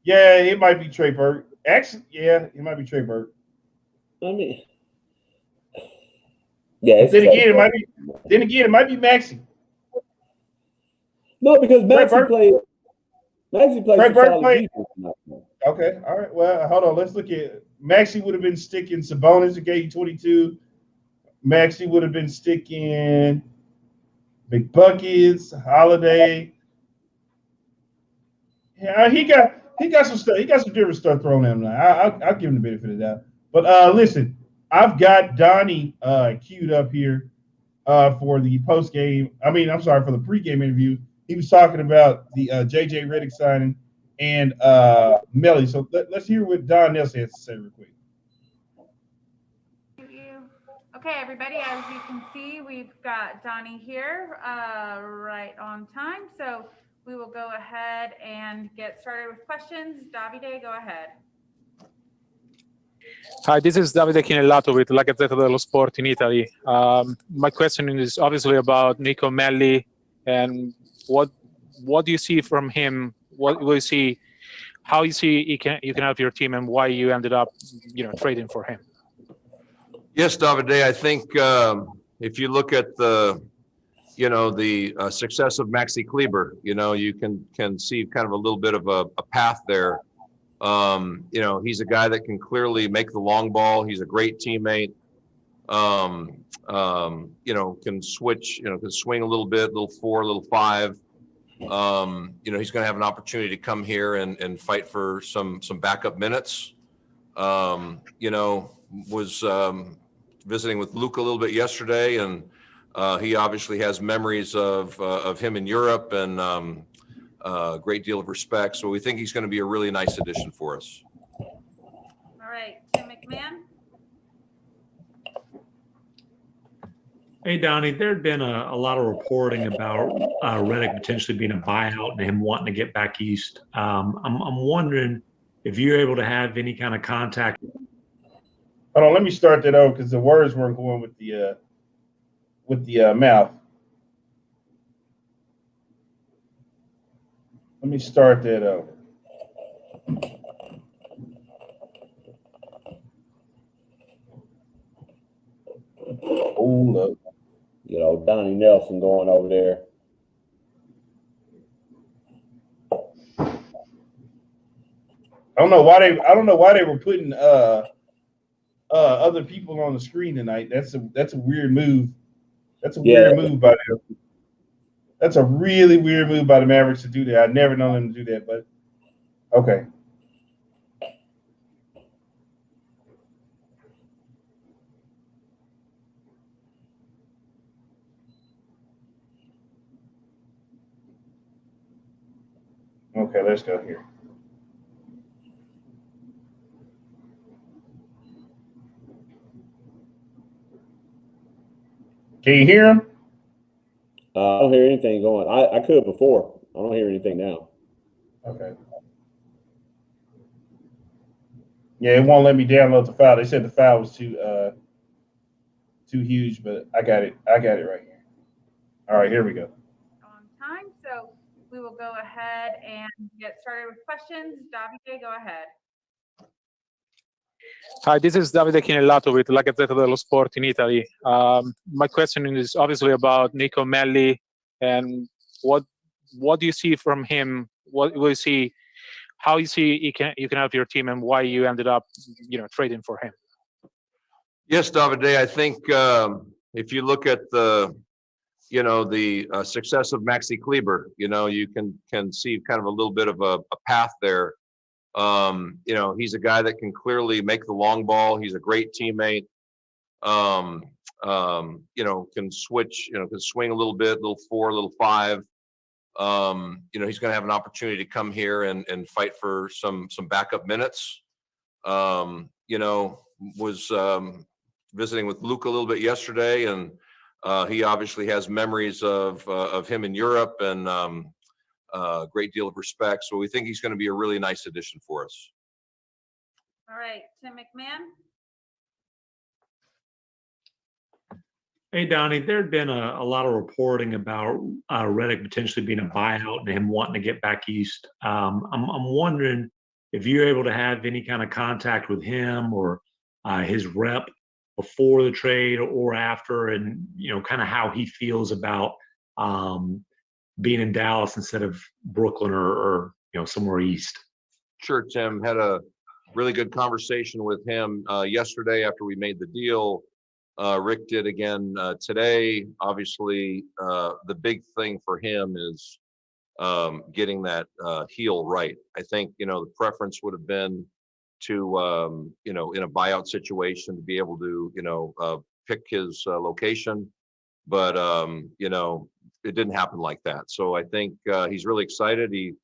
Yeah, it might be Trey Burke. Actually, yeah, it might be Trey Burke. I mean, yeah. Then again, it might be Maxey. No, because Maxey played. Trey Burke played. Okay, all right. Well, hold on. Let's look at Maxey would have been sticking Sabonis, who gave you 22. Maxey would have been sticking Big Buckets, Holiday. Yeah, he got he got some stuff. He got some different stuff thrown at him. I'll give him the benefit of that. But listen, I've got Donnie queued up here for the post game. I mean, I'm sorry, for the pregame interview. He was talking about the JJ Redick signing and Melli. So let's hear what Don Nelson has to say real quick. Okay, everybody, as you can see, we've got Donnie here right on time. So we will go ahead and get started with questions. Davide, go ahead. Hi, this is Davide Chinellato with La Gazzetta dello Sport in Italy. My question is obviously about Nico Melli, and what do you see from him? What will you see? How you see you can help your team, and why you ended up, trading for him? Yes, Davide. I think if you look at the success of Maxi Kleber, you can see kind of a little bit of a path there. He's a guy that can clearly make the long ball. He's a great teammate. Can switch, can swing a little bit, little 4, little 5. He's going to have an opportunity to come here and fight for some backup minutes. Was visiting with Luka a little bit yesterday, and he obviously has memories of him in Europe and a great deal of respect. So we think he's going to be a really nice addition for us. All right, Tim McMahon. Hey, Donnie, there had been a lot of reporting about Redick potentially being a buyout and him wanting to get back east. I'm wondering if you're able to have any kind of contact. Hold on, let me start that over because the words weren't going with the mouth. Let me start that over. Hold up. Donnie Nelson going over there. I don't know why they were putting other people on the screen tonight. That's a weird move. That's a weird move by them. That's a really weird move by the Mavericks to do that. I've never known them to do that, but okay. Okay, let's go here. Can you hear him? I don't hear anything going. I could before. I don't hear anything now. Okay. Yeah, it won't let me download the file. They said the file was too huge, but I got it. I got it right here. All right, here we go. On time, so we will go ahead and get started with questions. Davide, go ahead. Hi, this is Davide Chinellato with La Gazzetta dello Sport in Italy. My question is obviously about Nico Melli, and what do you see from him? What will you see? How you see you can help your team, and why you ended up, trading for him? Yes, Davide. I think if you look at the success of Maxi Kleber, you can see kind of a little bit of a path there. He's a guy that can clearly make the long ball. He's a great teammate. Can switch, can swing a little bit, little 4, little 5. He's going to have an opportunity to come here and fight for some backup minutes. Was visiting with Luka a little bit yesterday, and he obviously has memories of him in Europe and a great deal of respect. So we think he's going to be a really nice addition for us. All right, Tim McMahon. Hey, Donnie, there had been a lot of reporting about Redick potentially being a buyout and him wanting to get back east. I'm wondering if you're able to have any kind of contact with him or his rep before the trade or after, and kind of how he feels about being in Dallas instead of Brooklyn or somewhere east. Sure, Tim. Had a really good conversation with him yesterday after we made the deal. Rick did again today. Obviously, the big thing for him is, getting that heel right. I think, the preference would have been to, in a buyout situation to be able to, pick his location. But, it didn't happen like that. So I think he's really excited. He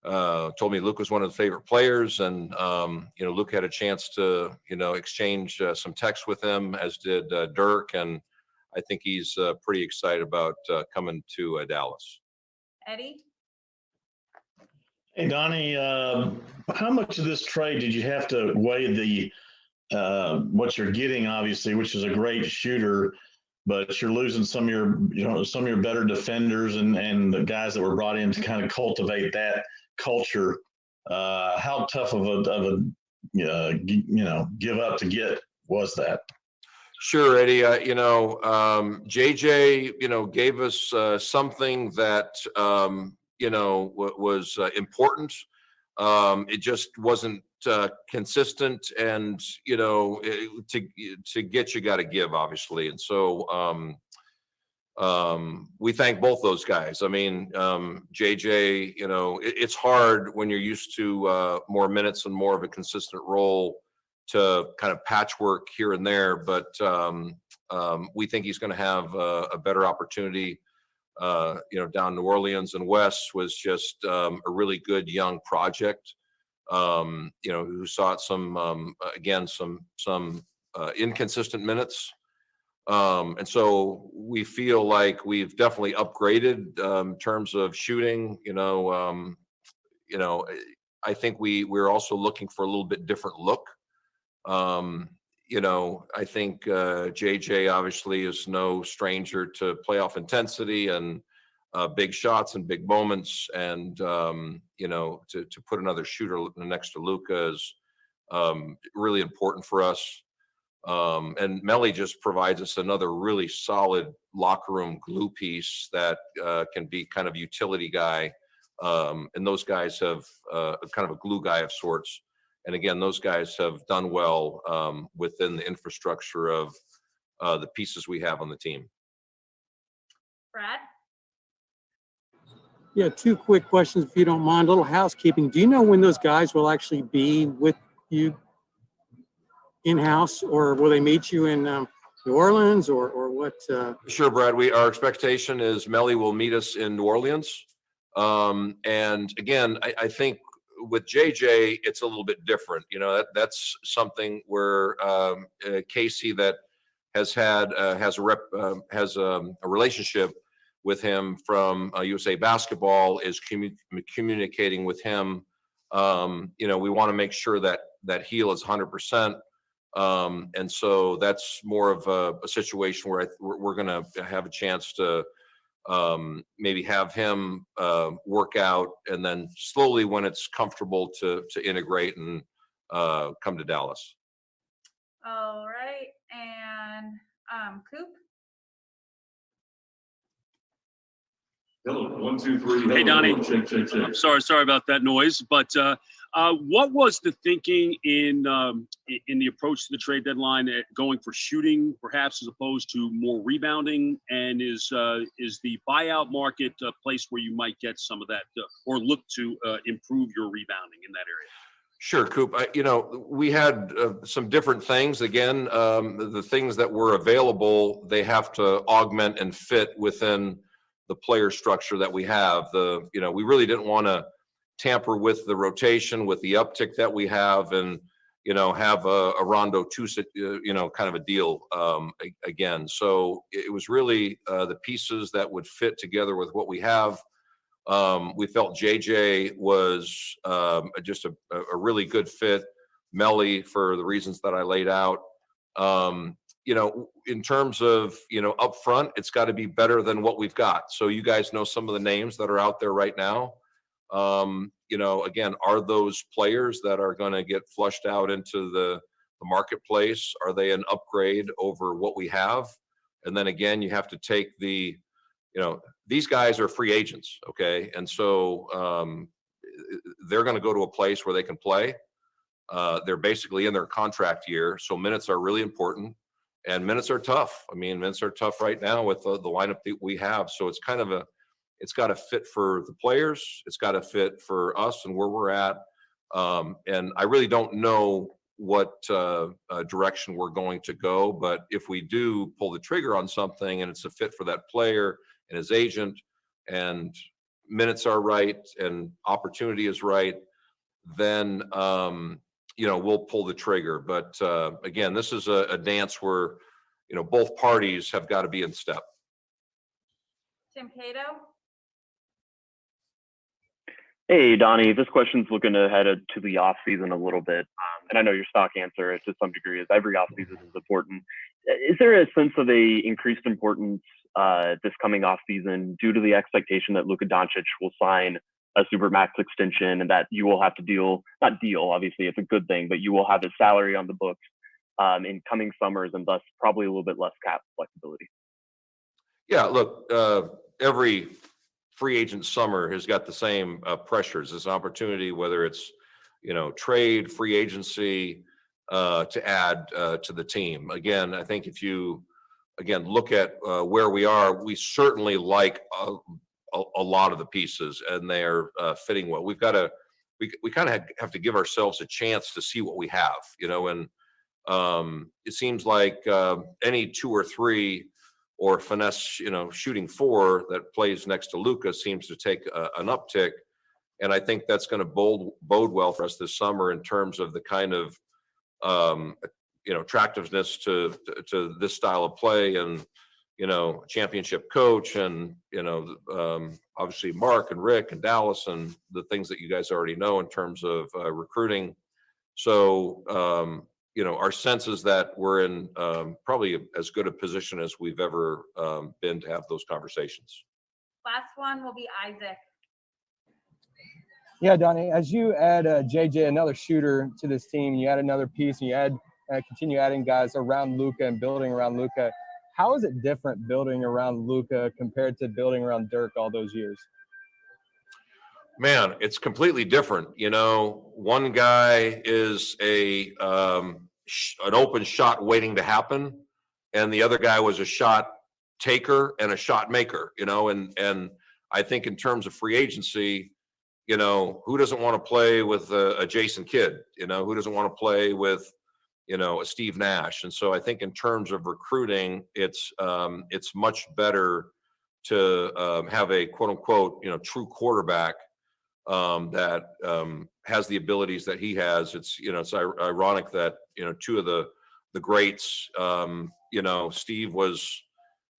told me Luke was one of his favorite players, and Luke had a chance to exchange some texts with him, as did Dirk, and I think he's pretty excited about coming to Dallas. Eddie? Hey, Donnie, how much of this trade did you have to weigh the what you're getting, obviously, which is a great shooter, but you're losing some of your better defenders and the guys that were brought in to kind of cultivate that culture. How tough of a give up to get was that? Sure, Eddie. JJ, gave us something that was important. It just wasn't consistent, and to get, you got to give, obviously. And so we thank both those guys. I mean, JJ, it's hard when you're used to more minutes and more of a consistent role to kind of patchwork here and there, but we think he's going to have a better opportunity down New Orleans. And Wes was just a really good young project, who sought some inconsistent minutes. And so we feel like we've definitely upgraded in terms of shooting. I think we're also looking for a little bit different look. I think JJ obviously is no stranger to playoff intensity and big shots and big moments. And, to put another shooter next to Luka is really important for us. And Melli just provides us another really solid locker room glue piece that can be kind of utility guy. And those guys have kind of a glue guy of sorts. And again, those guys have done well within the infrastructure of the pieces we have on the team. Brad? Yeah, two quick questions, if you don't mind. A little housekeeping. Do you know when those guys will actually be with you in-house, or will they meet you in New Orleans, or what? Sure, Brad. Our expectation is Melli will meet us in New Orleans. And again, I think with JJ, it's a little bit different. That's something where Casey that has a relationship with him from USA Basketball is communicating with him. We want to make sure that heel is 100%. And so that's more of a situation where we're going to have a chance to maybe have him work out, and then slowly, when it's comfortable, to integrate and come to Dallas. All right. And Coop? Hello, 1, 2, 3. Hey, Donnie. Check. I'm sorry about that noise. But what was the thinking in the approach to the trade deadline, going for shooting perhaps as opposed to more rebounding? And is the buyout market a place where you might get some of that, or look to improve your rebounding in that area? Sure, Coop. We had some different things. Again, the things that were available, they have to augment and fit within the player structure that we have. We really didn't want to tamper with the rotation, with the uptick that we have, and have a Rondo two, kind of a deal again. So it was really the pieces that would fit together with what we have. We felt JJ was just a really good fit. Melli, for the reasons that I laid out. In terms of, up front, it's got to be better than what we've got. So you guys know some of the names that are out there right now. Again, are those players that are going to get flushed out into the marketplace? Are they an upgrade over what we have? And then again, you have to take these guys are free agents. Okay. And so they're going to go to a place where they can play. They're basically in their contract year. So minutes are really important, and minutes are tough. I mean, minutes are tough right now with the lineup that we have. So it's kind of it's got to fit for the players. It's got to fit for us and where we're at. And I really don't know what direction we're going to go. But if we do pull the trigger on something and it's a fit for that player and his agent and minutes are right and opportunity is right, then, we'll pull the trigger. But again, this is a dance where, both parties have got to be in step. Tim Cato. Hey, Donnie, this question's looking ahead to the off season a little bit. And I know your stock answer to some degree is every off season is important. Is there a sense of a increased importance this coming off season due to the expectation that Luka Doncic will sign a supermax extension and that you will have to obviously it's a good thing, but you will have his salary on the books in coming summers and thus probably a little bit less cap flexibility? Yeah, look, every free agent summer has got the same pressures. There's an opportunity, whether it's, trade, free agency, to add to the team. Again, I think if you, look at where we are, we certainly like a lot of the pieces and they're fitting well. We kind of have to give ourselves a chance to see what we have, and it seems like any 2 or 3 or finesse, shooting 4 that plays next to Luka seems to take an uptick. And I think that's going to bode well for us this summer in terms of the kind of, attractiveness to this style of play and, championship coach and, obviously Mark and Rick and Dallas and the things that you guys already know in terms of recruiting. So, our sense is that we're in probably as good a position as we've ever been to have those conversations. Last one will be Isaac. Yeah, Donnie, as you add JJ, another shooter to this team, you add another piece and you continue adding guys around Luka and building around Luka. How is it different building around Luka compared to building around Dirk all those years? Man, it's completely different. One guy is an open shot waiting to happen, and the other guy was a shot taker and a shot maker. And I think in terms of free agency, who doesn't want to play with a Jason Kidd? Who doesn't want to play with a Steve Nash? And so I think in terms of recruiting, it's much better to have a quote unquote true quarterback that has the abilities that he has. It's ironic that 2 of the greats, Steve was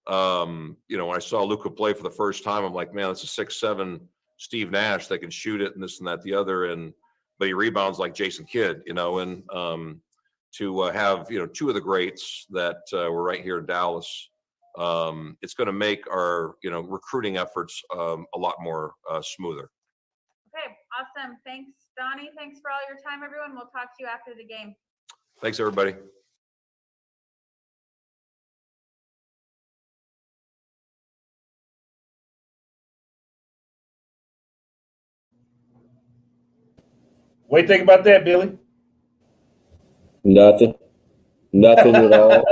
when I saw Luka play for the first time, I'm like, man, that's a 6'7" Steve Nash that can shoot it and this and that the other, but he rebounds like Jason Kidd, and to have 2 of the greats that were right here in Dallas, it's going to make our recruiting efforts a lot more smoother. Okay, awesome. Thanks, Donnie. Thanks for all your time, everyone. We'll talk to you after the game. Thanks, everybody. What do you think about that, Billy? Nothing at all.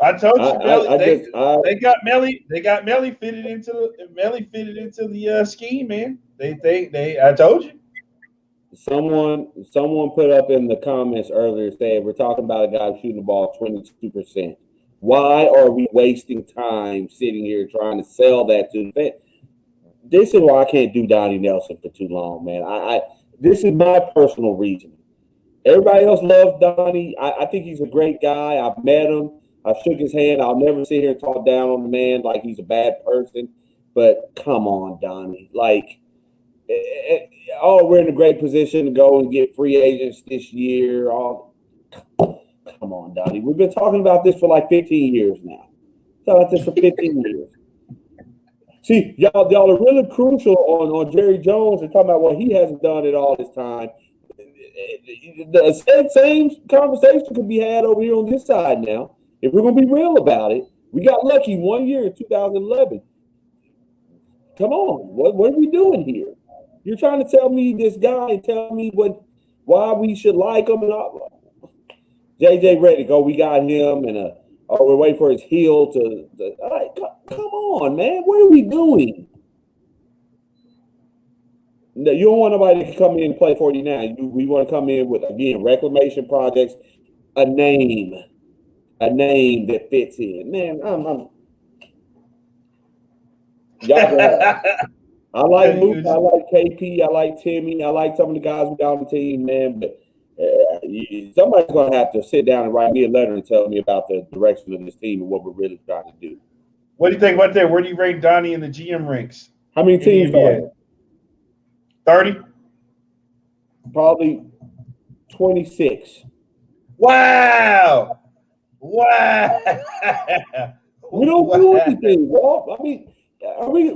I told you, Melli. They got Melli. They got Melli fitted into the scheme, man. I told you. Someone put up in the comments earlier saying we're talking about a guy shooting the ball 22%. Why are we wasting time sitting here trying to sell that to the fan? This is why I can't do Donnie Nelson for too long, man. This is my personal reason. Everybody else loves Donnie. I think he's a great guy. I've met him. I shook his hand. I'll never sit here and talk down on the man like he's a bad person. But come on, Donnie. We're in a great position to go and get free agents this year. Come on, Donnie. We've been talking about this for like 15 years now. Talking about this for 15 years. See, y'all are really crucial on Jerry Jones and talking about what he hasn't done at all this time. The same conversation could be had over here on this side now. If we're going to be real about it, we got lucky 1 year in 2011. Come on, what are we doing here? You're trying to tell me this guy and tell me why we should like him and all. JJ Redick, we got him and Oh, we're waiting for his heel to all right, come on, man. What are we doing? No, you don't want nobody to come in and play for you now. We want to come in with, again, reclamation projects, a name that fits in. Man, I like Luke, I like KP, I like Timmy, I like some of the guys we got on the team, man. But somebody's going to have to sit down and write me a letter and tell me about the direction of this team and what we're really trying to do. What do you think about that? Where do you rate Donnie in the GM ranks? How many teams are there? 30? Probably 26. Wow. Wow. We don't do anything, Walt. I mean,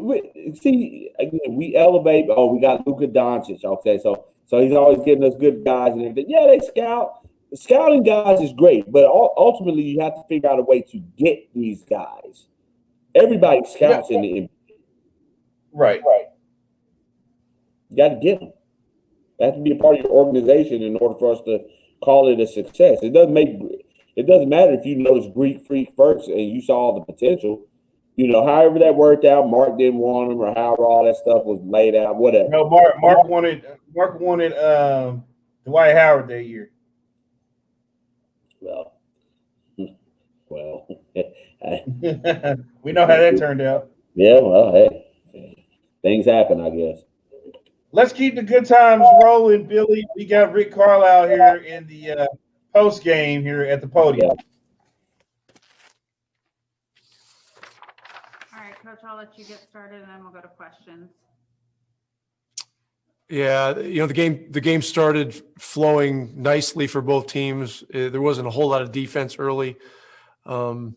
we see, again, we elevate. Oh, we got Luka Doncic. Okay, so he's always getting us good guys and everything. Yeah, they scout. Scouting guys is great, but ultimately you have to figure out a way to get these guys. Everybody scouts in the NBA. Right. You got to get them. That has to be a part of your organization in order for us to call it a success. It doesn't matter if you notice Greek Freak first and you saw the potential. You know, however that worked out, Mark didn't want him, or however all that stuff was laid out, whatever. No, Mark wanted Dwight Howard that year. Well, we know how that turned out. Yeah, well, hey, things happen, I guess. Let's keep the good times rolling, Billy. We got Rick Carlisle here in the post game here at the podium. All right, Coach, I'll let you get started, and then we'll go to questions. Yeah, you know, the game started flowing nicely for both teams. There wasn't a whole lot of defense early. I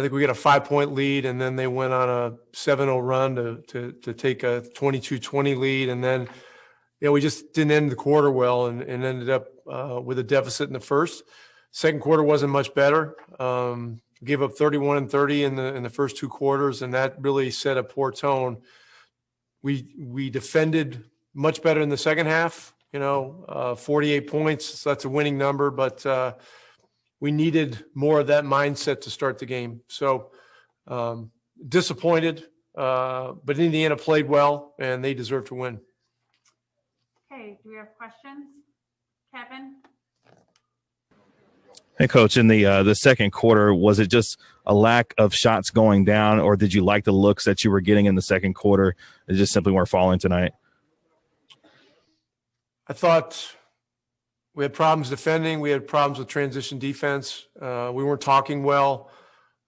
think we got a 5-point lead, and then they went on a 7-0 run to take a 22-20 lead, and then we just didn't end the quarter well, and ended up with a deficit in the first. Second quarter wasn't much better. Gave up 31 and 30 in the first two quarters, and that really set a poor tone. We defended much better in the second half. 48 points, so that's a winning number, but we needed more of that mindset to start the game. So disappointed, but Indiana played well, and they deserve to win. Okay, do we have questions? Kevin? Hey, Coach, in the second quarter, was it just a lack of shots going down, or did you like the looks that you were getting in the second quarter? It just simply weren't falling tonight? I thought we had problems defending. We had problems with transition defense. We weren't talking well.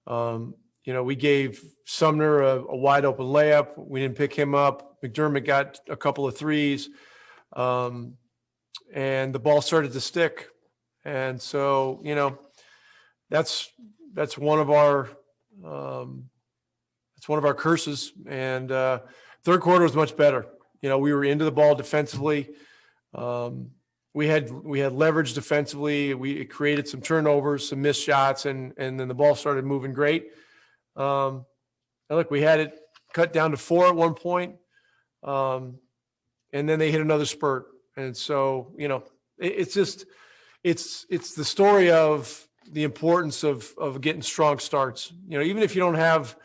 We gave Sumner a wide open layup. We didn't pick him up. McDermott got a couple of threes, and the ball started to stick. And so, that's one of our curses. And third quarter was much better. We were into the ball defensively. We had leverage defensively. We created some turnovers, some missed shots, and then the ball started moving great. Look, we had it cut down to 4 at one point, and then they hit another spurt. And so, it's the story of the importance of getting strong starts. Even if you don't have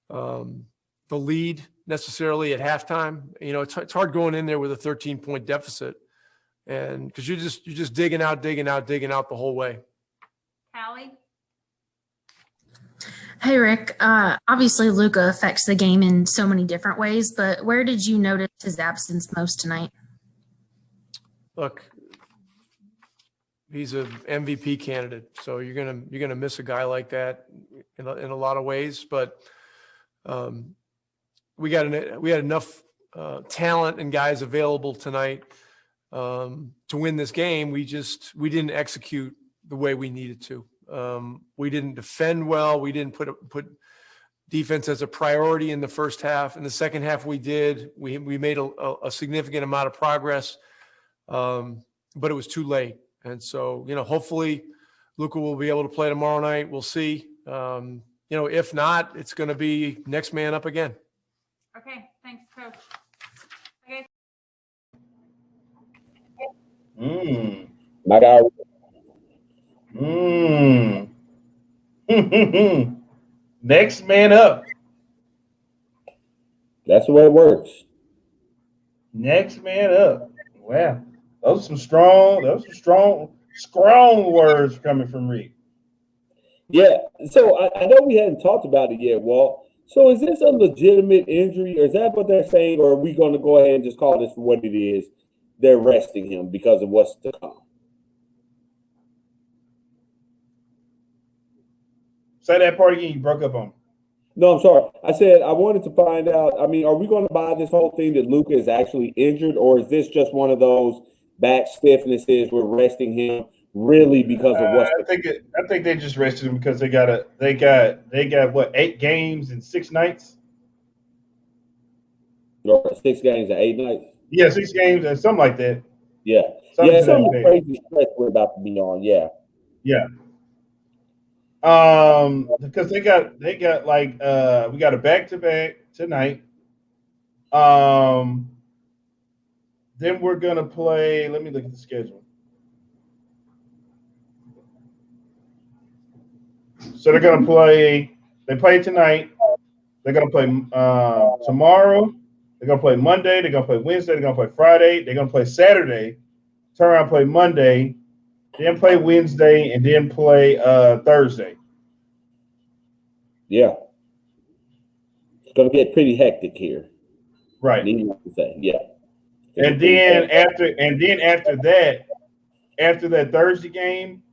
the lead necessarily at halftime, it's hard going in there with a 13-point deficit. And because you're just digging out the whole way. Callie? Hey, Rick. Obviously, Luka affects the game in so many different ways, but where did you notice his absence most tonight? Look, he's an MVP candidate, so you're gonna miss a guy like that in a lot of ways. But we had enough talent and guys available tonight to win this game. We didn't execute the way we needed to. We didn't defend well. We didn't put defense as a priority in the first half. In the second half, we did. We made a significant amount of progress, but it was too late. And so, hopefully Luka will be able to play tomorrow night. We'll see. If not, it's going to be next man up again. Okay, thanks, Coach. Okay. My guy. Next man up. That's the way it works. Next man up. Wow. Those are some strong words coming from Rick. Yeah. So I know we hadn't talked about it yet, Walt. So is this a legitimate injury, or is that what they're saying, or are we going to go ahead and just call this for what it is? They're resting him because of what's to come. Say that part again. You broke up on me. No, I'm sorry. I said I wanted to find out. I mean, are we going to buy this whole thing that Luka is actually injured, or is this just one of those back stiffnesses? We're resting him really because of what's. I think they just rested him because they got what, 8 games and 6 nights. Or 6 games and 8 nights. Yeah, 6 games and something like that. Yeah, some crazy stretch we're about to be on. Yeah. Because they got like we got a back-to-back tonight. Then we're gonna play. Let me look at the schedule. So they're gonna play. They play tonight. They're gonna play tomorrow. They're gonna play Monday. They're gonna play Wednesday. They're gonna play Friday. They're gonna play Saturday. Turn around, play Monday. Then play Wednesday, and then play Thursday. Yeah, it's gonna get pretty hectic here. Right. Needless to say, yeah. And then after that Thursday game,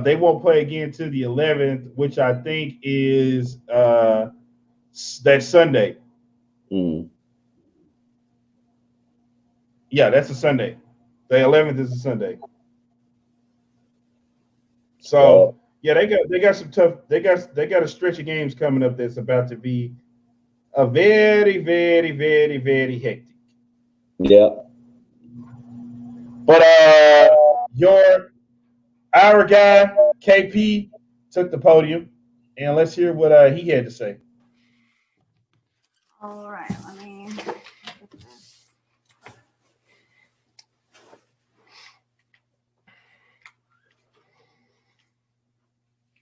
they won't play again till the 11th, which I think is that Sunday. Yeah, that's a Sunday. The 11th is a Sunday. So yeah, they got some tough. They got a stretch of games coming up that's about to be a very, very, very, very hectic. Yeah. But our guy KP took the podium, and let's hear what he had to say. All right, let me.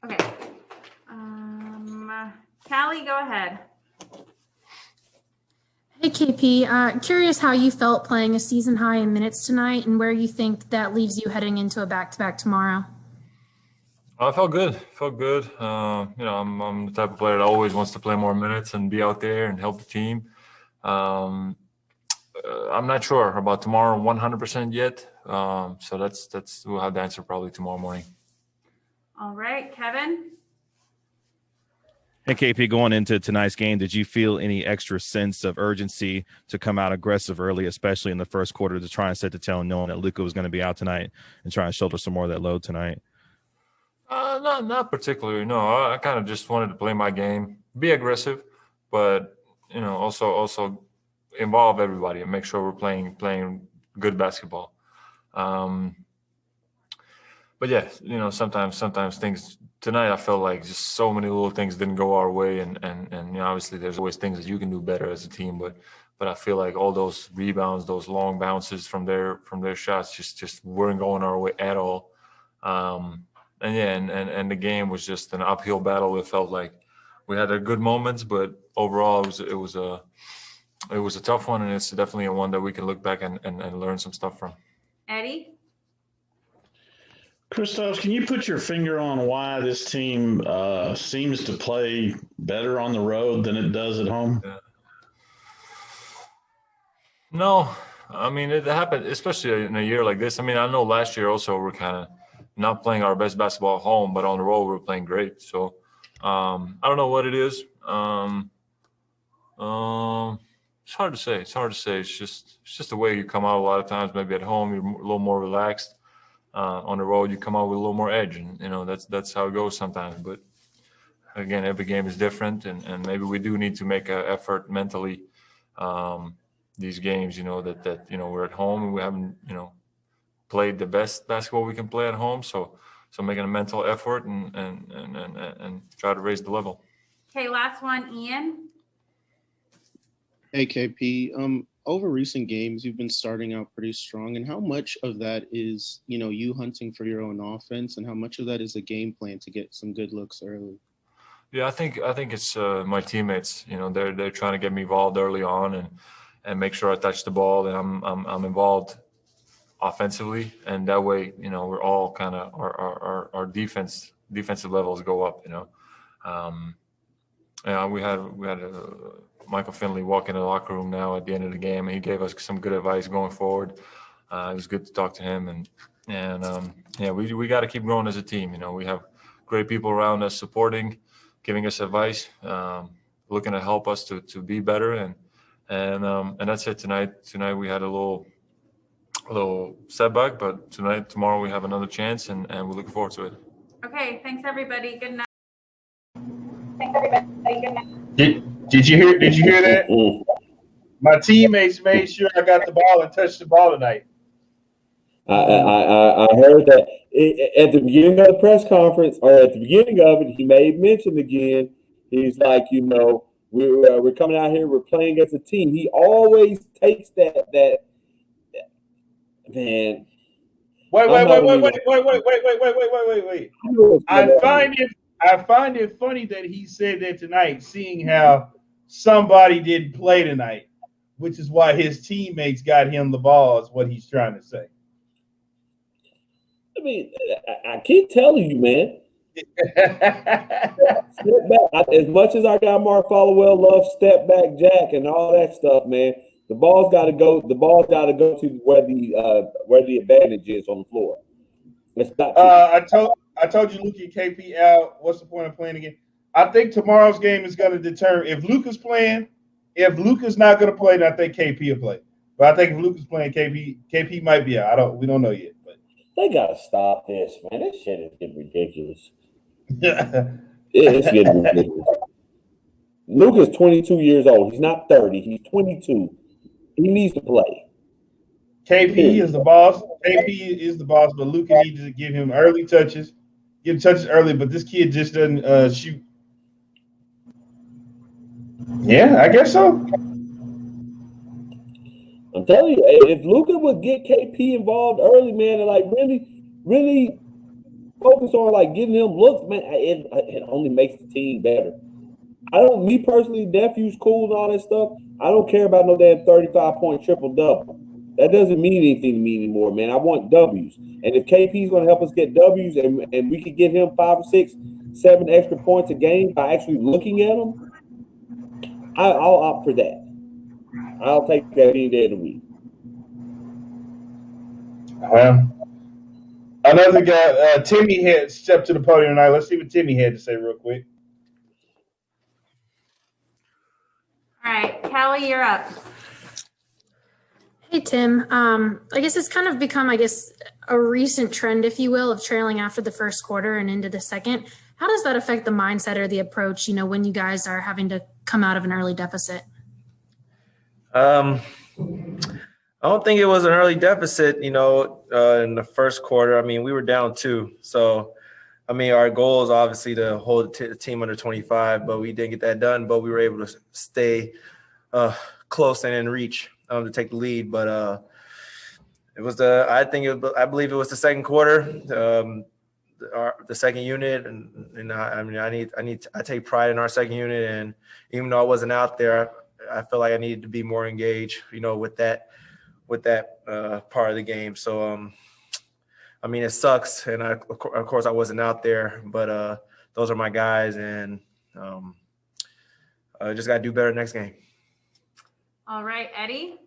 Okay. Callie, go ahead. Hey, KP, curious how you felt playing a season high in minutes tonight and where you think that leaves you heading into a back-to-back tomorrow. I felt good. I'm the type of player that always wants to play more minutes and be out there and help the team. I'm not sure about tomorrow 100% yet. So we'll have the answer probably tomorrow morning. All right, Kevin. Hey, KP, going into tonight's game, did you feel any extra sense of urgency to come out aggressive early, especially in the first quarter, to try and set the tone, knowing that Luka was going to be out tonight and try and shoulder some more of that load tonight? Not particularly. No, I kind of just wanted to play my game, be aggressive, but also involve everybody and make sure we're playing good basketball. But yeah, sometimes things tonight, I felt like just so many little things didn't go our way, and obviously there's always things that you can do better as a team, but I feel like all those rebounds, those long bounces from their shots just weren't going our way at all. And the game was just an uphill battle. It felt like we had good moments, but overall it was a tough one, and it's definitely a one that we can look back and learn some stuff from. Eddie? Kristaps, can you put your finger on why this team seems to play better on the road than it does at home? Yeah. No, I mean, it happened, especially in a year like this. I mean, I know last year also we're kind of not playing our best basketball at home, but on the road we're playing great. So I don't know what it is. It's hard to say. It's just the way you come out a lot of times. Maybe at home you're a little more relaxed. On the road, you come out with a little more edge, and that's how it goes sometimes. But again, every game is different, and maybe we do need to make an effort mentally. These games, that we're at home and we haven't played the best basketball we can play at home. So making a mental effort and try to raise the level. Okay, last one, Ian. Hey, KP. over recent games, you've been starting out pretty strong. And how much of that is, you hunting for your own offense, and how much of that is a game plan to get some good looks early? Yeah, I think it's my teammates. They're trying to get me involved early on and make sure I touch the ball and I'm involved offensively, and that way, we're all kind of our defensive levels go up. We had Michael Finley walk in the locker room now at the end of the game, and he gave us some good advice going forward. It was good to talk to him, and we got to keep growing as a team. We have great people around us supporting, giving us advice, looking to help us to be better, and that's it tonight. Tonight we had a little setback, but tomorrow we have another chance, and we're looking forward to it. Okay, thanks everybody. Good night. Did you hear that? My teammates made sure I got the ball and touched the ball tonight. I heard that at the beginning of the press conference, or at the beginning of it, he made mention again. He's like, we're coming out here, we're playing as a team. He always takes that man. Wait. I find it funny that he said that tonight, seeing how somebody didn't play tonight, which is why his teammates got him the ball, is what he's trying to say. I mean, I keep telling you, man. Step back. As much as I got Mark Followell loves step back Jack and all that stuff, man, the ball's got to go. The ball's got to go to where the advantage is on the floor. It's not. I told you Luka and KP out. What's the point of playing again? I think tomorrow's game is going to determine if Luka's playing. If Luka's not going to play, then I think KP will play. But I think if Luka's playing, KP might be out. We don't know yet. But they gotta stop this, man. This shit is getting ridiculous. It's getting ridiculous. Luka's 22 years old. He's not 30. He's 22. He needs to play. KP is the boss. KP is the boss, but Luka needs to give him early touches. Give touches early, but this kid just doesn't shoot. Yeah, I guess so. I'm telling you, if Luka would get KP involved early, man, and like really focus on like getting him looks, man, it only makes the team better. Me personally, Nephew's cool and all that stuff. I don't care about no damn 35-point triple-double. That doesn't mean anything to me anymore, man. I want W's. And if KP's going to help us get W's and we could get him 5 or 6, 7 extra points a game by actually looking at them, I'll opt for that. I'll take that any day of the week. Another guy, Timmy had stepped to the podium tonight. Let's see what Timmy had to say real quick. All right, Callie, you're up. Hey, Tim. I guess it's kind of become, a recent trend, if you will, of trailing after the first quarter and into the second. How does that affect the mindset or the approach, when you guys are having to come out of an early deficit? I don't think it was an early deficit, in the first quarter. I mean, we were down 2. So, our goal is obviously to hold the team under 25, but we didn't get that done. But we were able to stay close and in reach to take the lead. But it was I believe it was the second quarter, the second unit, and I take pride in our second unit. And even though I wasn't out there, I feel like I needed to be more engaged, with that part of the game. So, it sucks, and of course I wasn't out there, but those are my guys, and I just got to do better next game. All right, Eddie.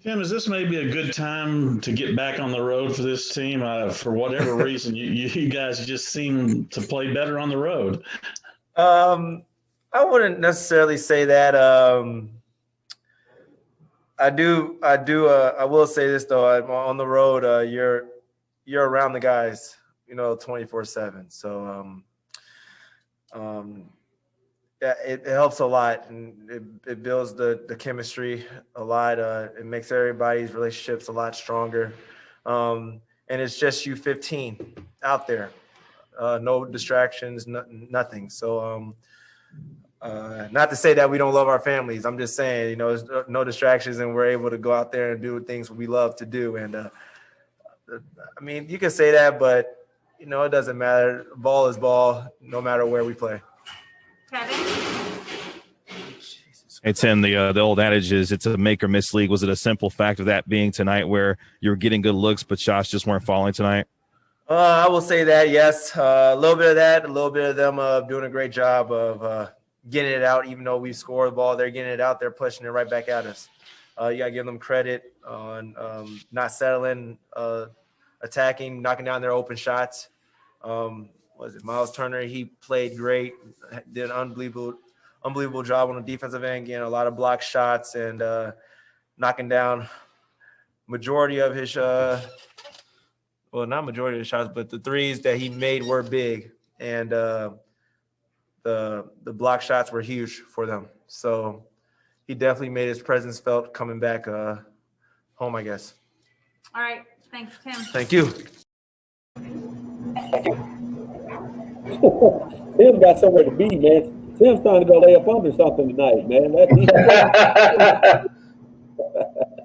Tim, is this maybe a good time to get back on the road for this team? For whatever reason, you guys just seem to play better on the road. I wouldn't necessarily say that. I will say this though. On the road, you're around the guys, 24/7. So, yeah, it helps a lot, and it builds the chemistry a lot. It makes everybody's relationships a lot stronger. And it's just you 15 out there, no distractions, nothing. So, Not to say that we don't love our families. I'm just saying, you know, there's no distractions and we're able to go out there and do things we love to do. And I mean, you can say that, but, you know, it doesn't matter. Ball is ball, no matter where we play. Hey, Tim, the old adage is it's a make or miss league. Was it a simple fact of that being tonight where you were getting good looks, but shots just weren't falling tonight? I will say that, yes. A little bit of that, a little bit of them doing a great job of getting it out. Even though we scored the ball, they're getting it out. They're pushing it right back at us. You got to give them credit on not settling, attacking, knocking down their open shots. Was it Miles Turner? He played great, did an unbelievable job on the defensive end, getting a lot of block shots and knocking down majority of his well, not majority of the shots, but the threes that he made were big, and the block shots were huge for them. So he definitely made his presence felt coming back home, I guess. All right. Thanks, Tim. Thank you. Tim's got somewhere to be, man. Tim's trying to go lay up under something tonight, man.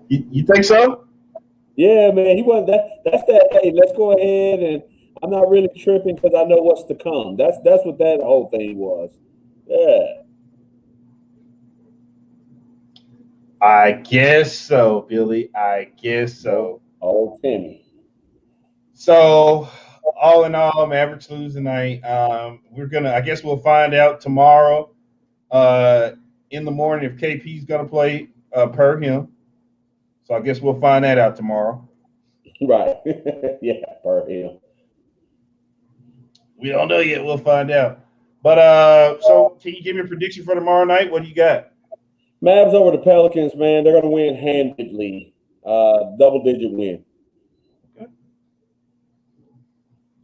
You think so? Yeah, man. He wasn't that's that. Hey, let's go ahead, and I'm not really tripping because I know what's to come. That's what that whole thing was. Yeah. I guess so, Billy. I guess so. Oh, Timmy. So, all in all, Mavericks lose tonight. I guess we'll find out tomorrow in the morning if KP's gonna play per him. So I guess we'll find that out tomorrow. Right. Yeah, per him. We don't know yet. We'll find out. But so can you give me a prediction for tomorrow night? What do you got? Mavs over the Pelicans, man. They're gonna win handedly. Double-digit win.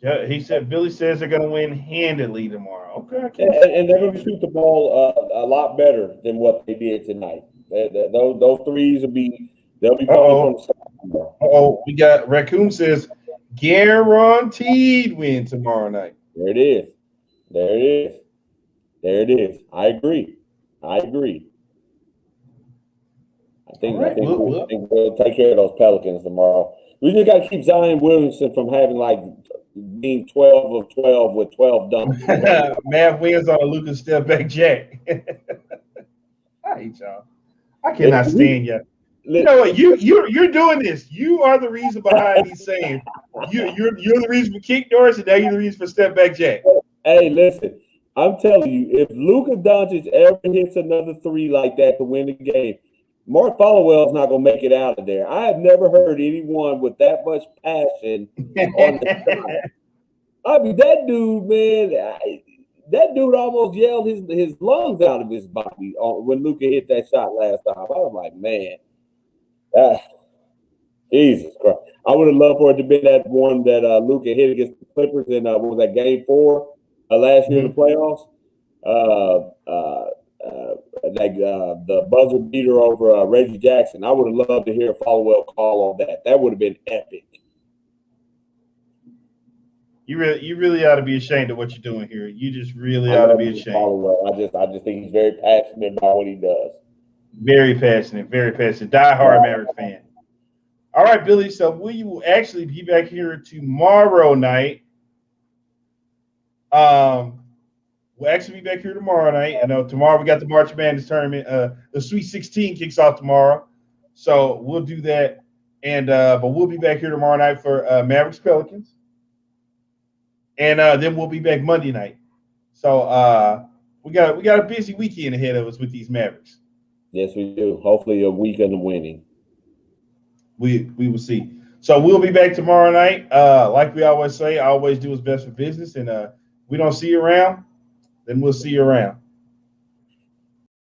Yeah, Billy says they're going to win handedly tomorrow. Okay. And they're going to shoot the ball a lot better than what they did tonight. Those threes they'll be falling from the side. We got Raccoon says guaranteed win tomorrow night. There it is. I agree. I think we'll take care of those Pelicans tomorrow. We just got to keep Zion Williamson from having being 12 of 12 with 12 dunks. Mav wins on a Lucas step back jack. I hate y'all. I cannot stand you. You know what? You're doing this. You are the reason behind these sayings. You're the reason for kick doors, and now you're the reason for step back jack. Hey, listen. I'm telling you, if Luka Doncic ever hits another three like that to win the game, Mark Followell's not going to make it out of there. I have never heard anyone with that much passion on the side. I mean, that dude, man, that dude almost yelled his lungs out of his body when Luka hit that shot last time. I was like, man, Jesus Christ. I would have loved for it to be that one that Luka hit against the Clippers in, what was that, Game 4 last year in the playoffs? The buzzer beater over Reggie Jackson. I would have loved to hear Followell call on that. That would have been epic. You really ought to be ashamed of what you're doing here. You just really ought to be ashamed. Followell. I just think he's very passionate about what he does. Very passionate. Die-hard Maverick fan. All right, Billy. So we will actually be back here tomorrow night. We'll actually be back here tomorrow night. I know tomorrow we got the March Madness tournament. The Sweet 16 kicks off tomorrow, so we'll do that. And but we'll be back here tomorrow night for Mavericks Pelicans, and then we'll be back Monday night. So we got a busy weekend ahead of us with these Mavericks. Yes, we do. Hopefully, a weekend of winning. We will see. So we'll be back tomorrow night. Like we always say, always do what's best for business, and we don't see you around. Then we'll see you around.